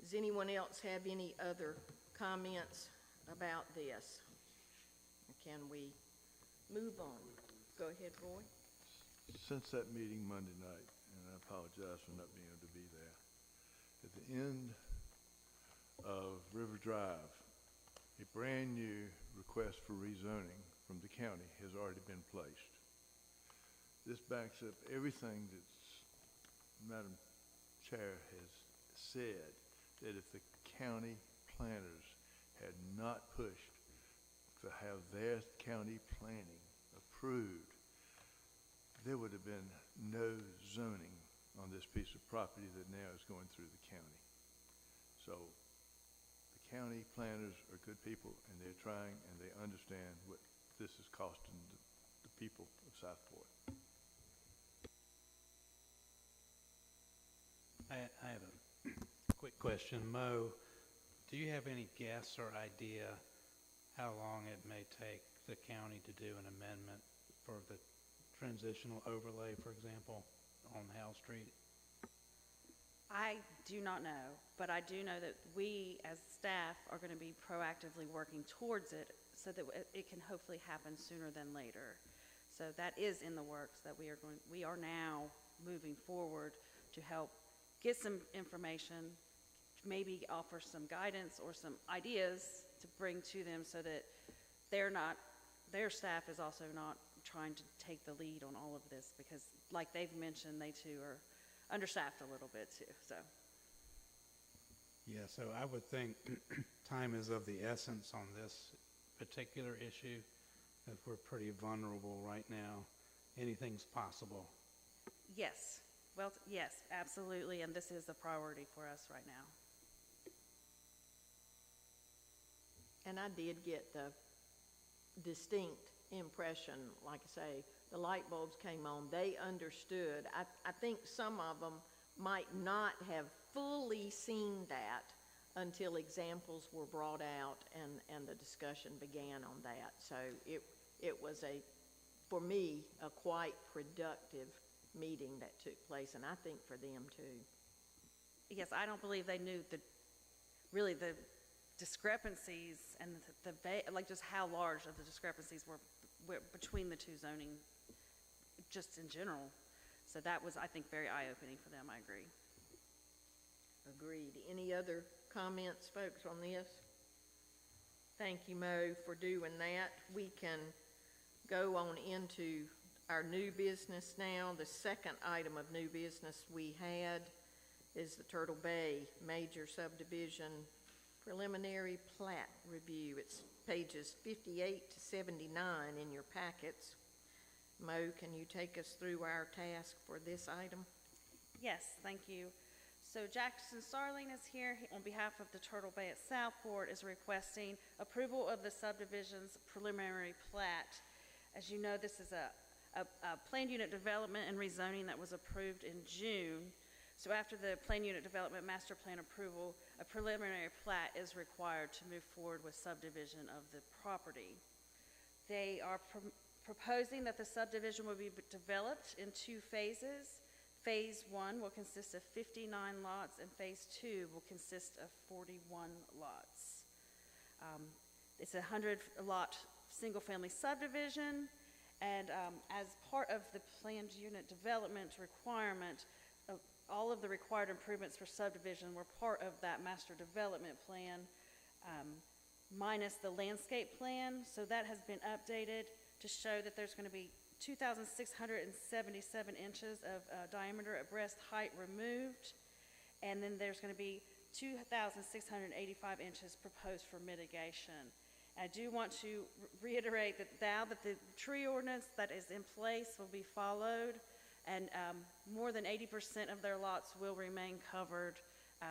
Does anyone else have any other comments about this? Or can we move on? Go ahead, Roy. Since that meeting Monday night, and I apologize for not being able to be there, at the end of River Drive, a brand new request for rezoning from the county has already been placed. This backs up everything that Madam Chair has said, that if the county planners had not pushed to have their county planning approved, there would have been no zoning on this piece of property that now is going through the county. So the county planners are good people, and they're trying, and they understand what this is costing the people of Southport. I have a quick question. Mo, do you have any guess or idea how long it may take the county to do an amendment for the transitional overlay, for example, on Howell Street? I do not know, but I do know that we as staff are going to be proactively working towards it so that it can hopefully happen sooner than later. So that is in the works, that we are now moving forward to help get some information, maybe offer some guidance or some ideas to bring to them so that their staff is also not trying to take the lead on all of this, because like they've mentioned, they too are understaffed a little bit too, so. Yeah, so I would think time is of the essence on this particular issue, that we're pretty vulnerable right now. Anything's possible. Yes, well, yes, absolutely, and this is a priority for us right now. And I did get the distinct impression, like I say, the light bulbs came on, they understood. I think some of them might not have fully seen that until examples were brought out and the discussion began on that. So it was for me, a quite productive meeting that took place, and I think for them too. Yes, I don't believe they knew the discrepancies and like just how large of the discrepancies were between the two zoning, just in general. So that was, I think, very eye-opening for them. I agree. Agreed. Any other comments, folks, on this? Thank you, Mo, for doing that. We can go on into our new business now. The second item of new business we had is the Turtle Bay Major Subdivision Preliminary Plat Review. It's pages 58 to 79 in your packets. Mo, can you take us through our task for this item? Yes, thank you. So Jackson Starling is here. He, on behalf of the Turtle Bay at Southport, is requesting approval of the subdivision's preliminary plat. As you know, this is a planned unit development and rezoning that was approved in June. So after the planned unit development master plan approval, a preliminary plat is required to move forward with subdivision of the property. They are proposing that the subdivision will be developed in 2 phases. Phase 1 will consist of 59 lots, and Phase 2 will consist of 41 lots. It's a 100-lot single-family subdivision, and as part of the planned unit development requirement, all of the required improvements for subdivision were part of that master development plan, minus the landscape plan. So that has been updated to show that there's going to be 2,677 inches of diameter at breast height removed, and then there's going to be 2,685 inches proposed for mitigation. I do want to reiterate that now that the tree ordinance that is in place will be followed, and more than 80% of their lots will remain covered.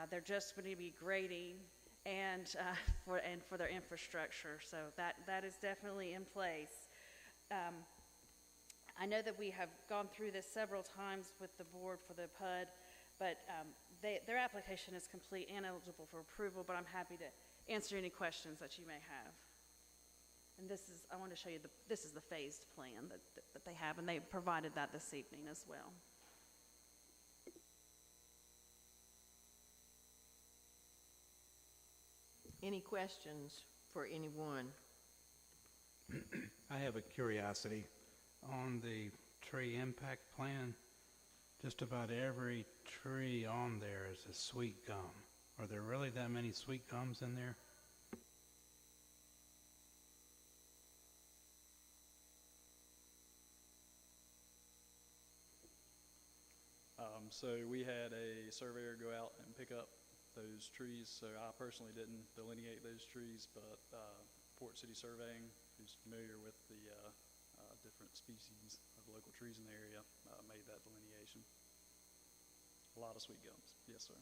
They're just going to be grading and for their infrastructure, so that is definitely in place. I know that we have gone through this several times with the board for the PUD, but their application is complete and eligible for approval, but I'm happy to answer any questions that you may have. And I want to show you, this is the phased plan that they have, and they provided that this evening as well. Any questions for anyone? I have a curiosity. On the tree impact plan, just about every tree on there is a sweet gum. Are there really that many sweet gums in there? So we had a surveyor go out and pick up those trees. So I personally didn't delineate those trees, but Port City Surveying, who's familiar with the different species of local trees in the area, made that delineation. A lot of sweet gums, yes, sir.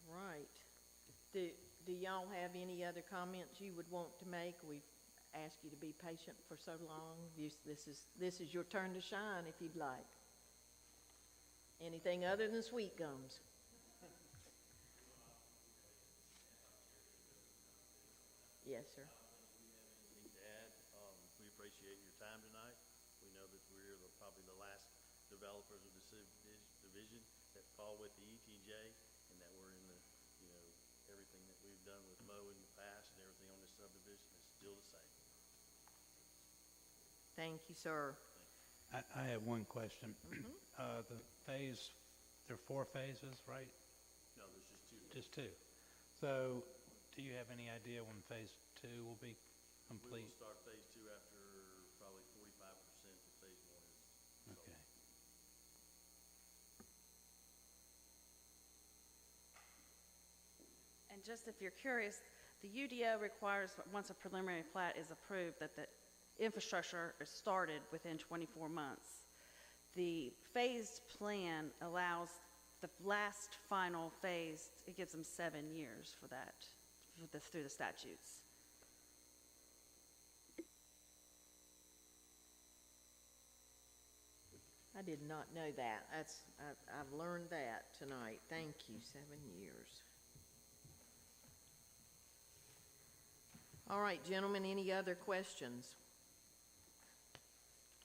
All right. Do y'all have any other comments you would want to make? We've asked you to be patient for so long. This is your turn to shine if you'd like. Anything other than sweet gums? Yes, sir. Anything to add? We appreciate your time tonight. We know that we're probably the last developers of this division that fall with the ETJ, and that we're in the, everything that we've done with Mo in the past and everything on this subdivision is still the same. Thank you, sir. I have one question. The phase, there are 4 phases, right? No, there's just 2. Just 2. So do you have any idea when phase 2 will be complete? We will start phase 2 after probably 45% of phase 1 is sold. Okay. And just if you're curious, the UDO requires, once a preliminary plat is approved, that the infrastructure is started within 24 months. The phased plan allows the last final phase, it gives them 7 years for that, through the statutes. I did not know that. I've learned that tonight. Thank you. 7 years. All right, gentlemen, any other questions?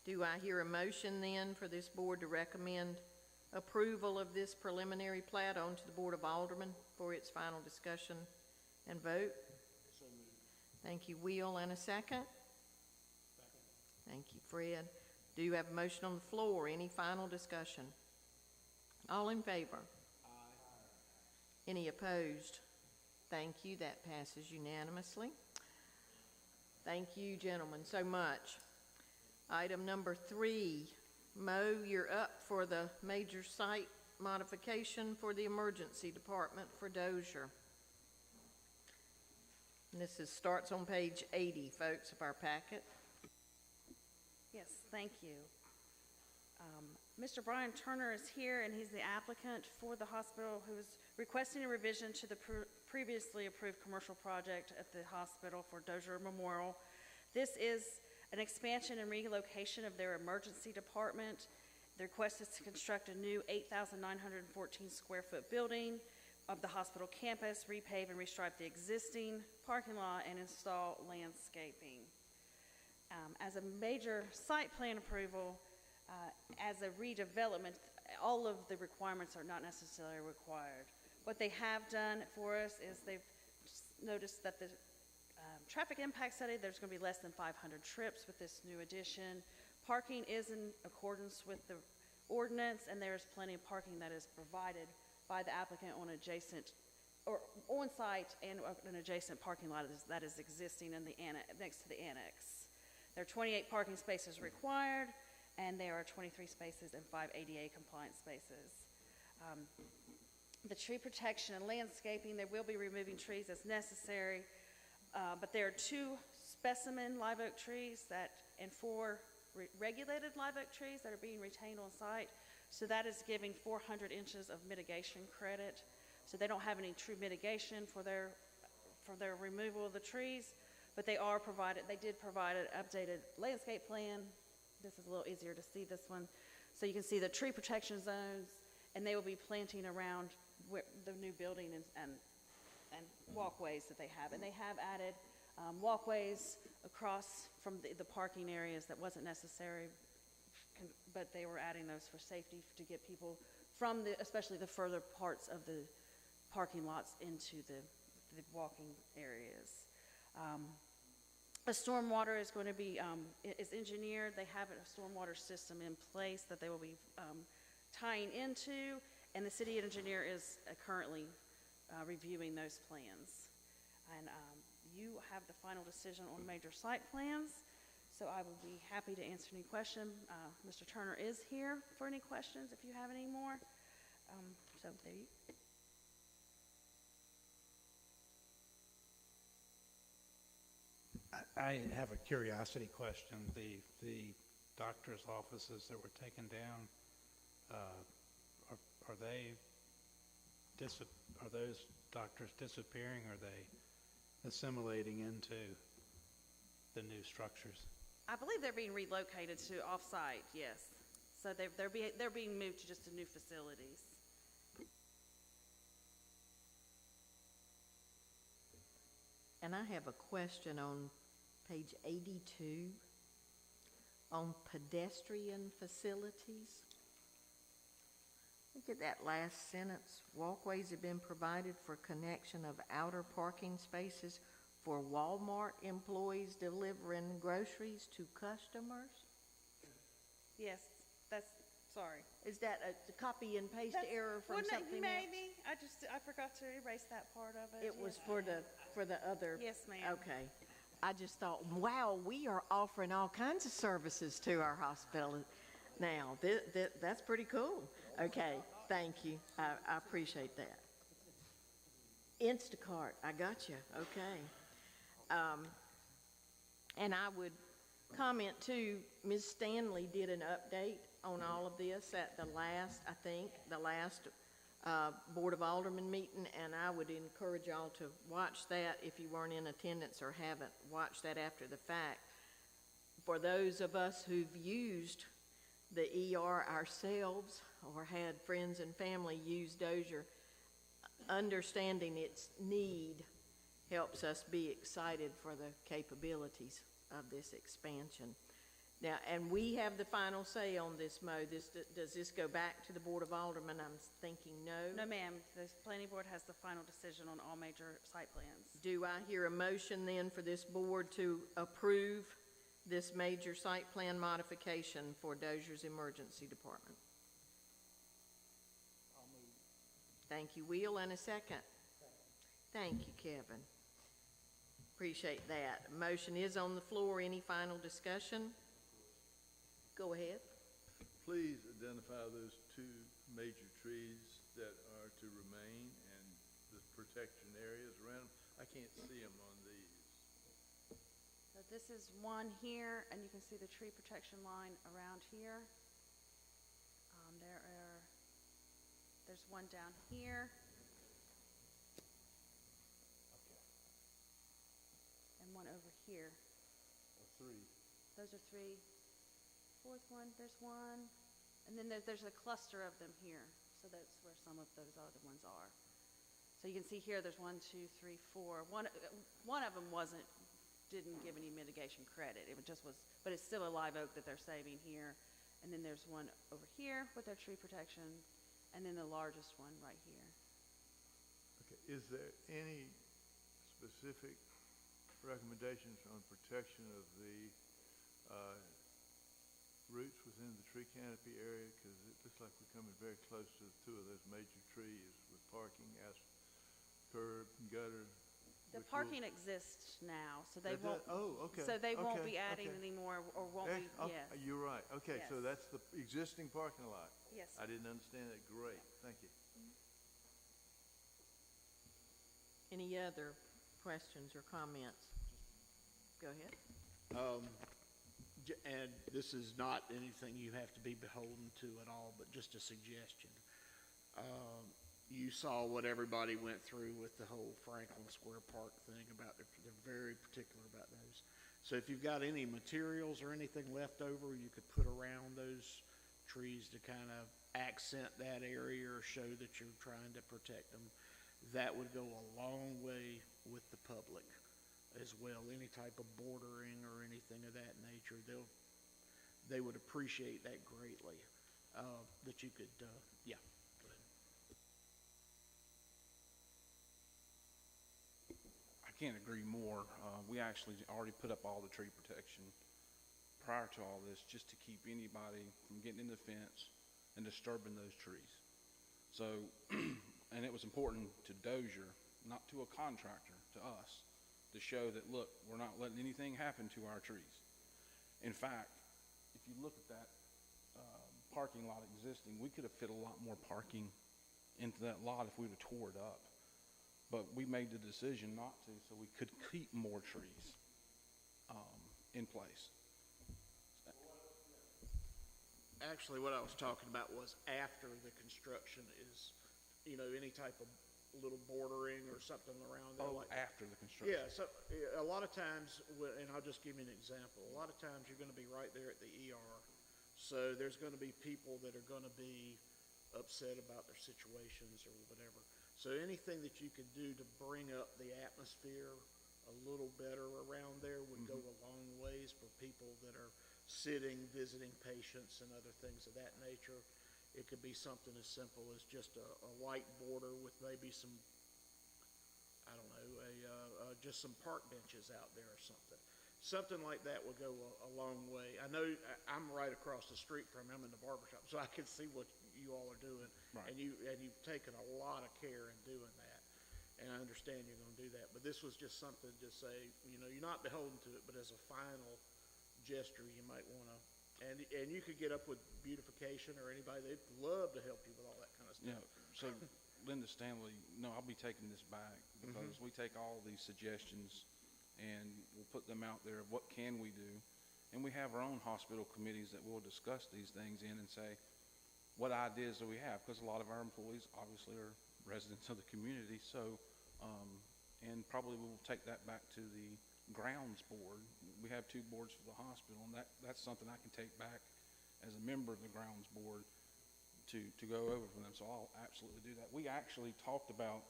Do I hear a motion then for this board to recommend approval of this preliminary plat onto the Board of Aldermen for its final discussion and vote? So moved. Thank you, Will, and a second? Thank you, Fred. Do you have a motion on the floor? Any final discussion? All in favor? Aye. Any opposed? Thank you. That passes unanimously. Thank you, gentlemen, so much. Item number 3, Mo, you're up for the major site modification for the emergency department for Dozier. And this starts on page 80, folks, of our packet. Yes, thank you. Mr. Brian Turner is here, and he's the applicant for the hospital who is requesting a revision to the previously approved commercial project at the hospital for Dozier Memorial. This is an expansion and relocation of their emergency department. The request is to construct a new 8,914 square foot building of the hospital campus, repave and restripe the existing parking lot, and install landscaping. As a major site plan approval, as a redevelopment, all of the requirements are not necessarily required. What they have done for us is they've noticed that the traffic impact study, there's going to be less than 500 trips with this new addition. Parking is in accordance with the ordinance, and there's plenty of parking that is provided by the applicant on adjacent or on site and an adjacent parking lot that is existing in the next to the annex. There are 28 parking spaces required, and there are 23 spaces and 5 ADA compliant spaces. The tree protection and landscaping, they will be removing trees as necessary, but there are 2 specimen live oak trees and 4 regulated live oak trees that are being retained on site. So that is giving 400 inches of mitigation credit. So they don't have any true mitigation for their removal of the trees, but they did provide an updated landscape plan. This is a little easier to see, this one. So you can see the tree protection zones, and they will be planting around the new building and walkways that they have. And they have added walkways across from the parking areas that wasn't necessary, but they were adding those for safety to get people from especially the further parts of the parking lots into the walking areas. A stormwater is going to be is engineered. They have a stormwater system in place that they will be tying into, and the city engineer is currently reviewing those plans. And you have the final decision on major site plans, so I will be happy to answer any question. Mr. Turner is here for any questions if you have any more. So there you go. I have a curiosity question. The doctor's offices that were taken down, are those doctors disappearing? Or are they assimilating into the new structures? I believe they're being relocated to off-site. Yes, so they're being moved to just to new facilities. And I have a question on page 82 on pedestrian facilities. Look at that last sentence. Walkways have been provided for connection of outer parking spaces for Walmart employees delivering groceries to customers. Yes, sorry. Is that a copy and paste error from something maybe. else? I forgot to erase that part of it. It was for the other. Yes, ma'am. Okay. I just thought, wow, we are offering all kinds of services to our hospital now. That's pretty cool. Okay, thank you. I appreciate that. Instacart, I got you. Okay. And I would comment too, Ms. Stanley did an update on all of this at the last Board of Aldermen meeting, and I would encourage y'all to watch that if you weren't in attendance or haven't watched that after the fact. For those of us who've used the ER ourselves or had friends and family use Dozier, understanding its need helps us be excited for the capabilities of this expansion. Now, and we have the final say on this, Mo. Does this go back to the Board of Aldermen? I'm thinking no. No, ma'am. The planning board has the final decision on all major site plans. Do I hear a motion then for this board to approve this major site plan modification for Dozier's Emergency Department? I'll move. Thank you, Will, and a second. Thank you, Kevin. Appreciate that. Motion is on the floor. Any final discussion? Go ahead. Please identify those two major trees that are to remain and the protection areas around them. I can't see them on these. So this is one here, and you can see the tree protection line around here. There's one down here. Okay. And one over here. Three. Those are three. Fourth one, there's one. And then there's a cluster of them here. So that's where some of those other ones are. So you can see here, there's 1, 2, 3, 4. One of them didn't give any mitigation credit. It just was, but it's still a live oak that they're saving here. And then there's one over here with their tree protection, and then the largest one right here. Okay, is there any specific recommendations on protection of the roots within the tree canopy area? Because it looks like we're coming very close to two of those major trees with parking, curb, gutter. The parking exists now, so they That won't. does- oh, okay, So they won't okay, be adding okay. any more, or won't be. Yes. You're right. Okay, so Yes. that's the existing parking lot. Yes. I didn't understand that. Great. Thank you. Any other questions or comments? Go ahead. And this is not anything you have to be beholden to at all, but just a suggestion. You saw what everybody went through with the whole Franklin Square Park thing about they're very particular about those. So if you've got any materials or anything left over, you could put around those trees to kind of accent that area or show that you're trying to protect them. That would go a long way with the public as well. Any type of bordering or anything of that nature, they would appreciate that greatly. That you could, yeah. Go ahead. I can't agree more. We actually already put up all the tree protection prior to all this just to keep anybody from getting in the fence and disturbing those trees. So, and it was important to Dozier, not to a contractor, to us, to show that, look, we're not letting anything happen to our trees. In fact, if you look at that parking lot existing, we could have fit a lot more parking into that lot if we would have tore it up. But we made the decision not to, so we could keep more trees in place. Actually, what I was talking about was after the construction is, any type of little bordering or something around there. Oh, like after the construction. Yeah, so a lot of times, and I'll just give you an example. A lot of times you're going to be right there at the ER. So there's going to be people that are going to be upset about their situations or whatever. So anything that you could do to bring up the atmosphere a little better around there would go a long ways for people that are sitting, visiting patients and other things of that nature. It could be something as simple as just a white border with maybe some, I don't know, just some park benches out there or something. Something like that would go a long way. I know I'm right across the street from him in the barbershop, so I can see what you all are doing. Right. And you've taken a lot of care in doing that. And I understand you're going to do that. But this was just something to say, you're not beholden to it, but as a final gesture, you might want to. And you could get up with beautification or anybody. They'd love to help you with all that kind of stuff. Yeah, so Linda Stanley, no, I'll be taking this back because we take all these suggestions and we'll put them out there of what can we do. And we have our own hospital committees that will discuss these things in and say, what ideas do we have? Because a lot of our employees obviously are residents of the community. So, and probably we'll take that back to the grounds board. We have 2 boards for the hospital, and that's something I can take back as a member of the grounds board to go over for them. So I'll absolutely do that. We actually talked about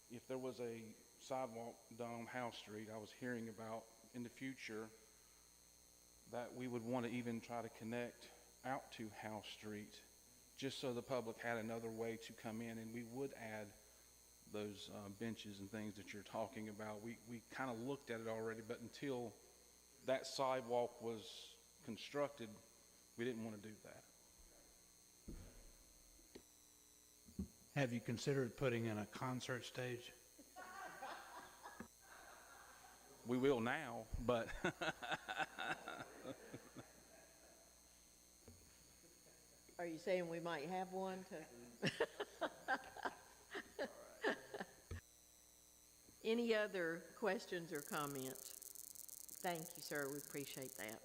if there was a sidewalk done on House Street, I was hearing about in the future that we would want to even try to connect out to House Street just so the public had another way to come in, and we would add those benches and things that you're talking about. We kind of looked at it already, but until that sidewalk was constructed, we didn't want to do that. Have you considered putting in a concert stage? We will now, but Are you saying we might have one to? Any other questions or comments? Thank you, sir. We appreciate that.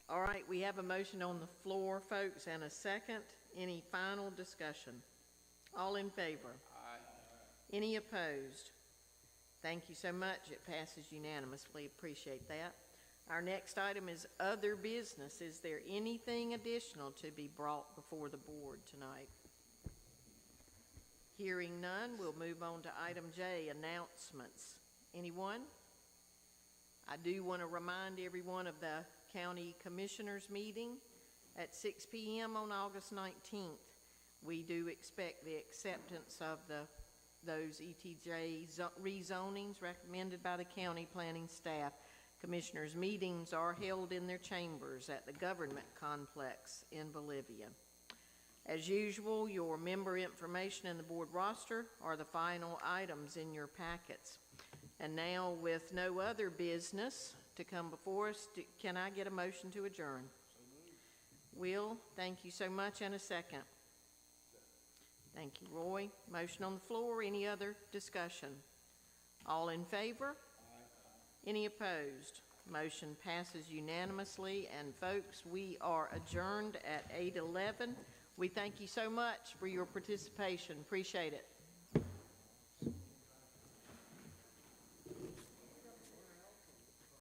All right, we have a motion on the floor, folks, and a second. Any final discussion? All in favor? Aye. Any opposed? Thank you so much. It passes unanimously. Appreciate that. Our next item is other business. Is there anything additional to be brought before the board tonight? Hearing none, we'll move on to item J, announcements. Anyone? I do want to remind everyone of the County Commissioners meeting at 6 p.m. on August 19th. We do expect the acceptance of those ETJ rezonings recommended by the county planning staff. Commissioners' meetings are held in their chambers at the government complex in Bolivia. As usual, your member information and the board roster are the final items in your packets. And now, with no other business to come before us, can I get a motion to adjourn? Will, thank you so much, and a second. Thank you, Roy. Motion on the floor. Any other discussion? All in favor? Aye. Any opposed? Motion passes unanimously. And folks, we are adjourned at 8:11. We thank you so much for your participation. Appreciate it.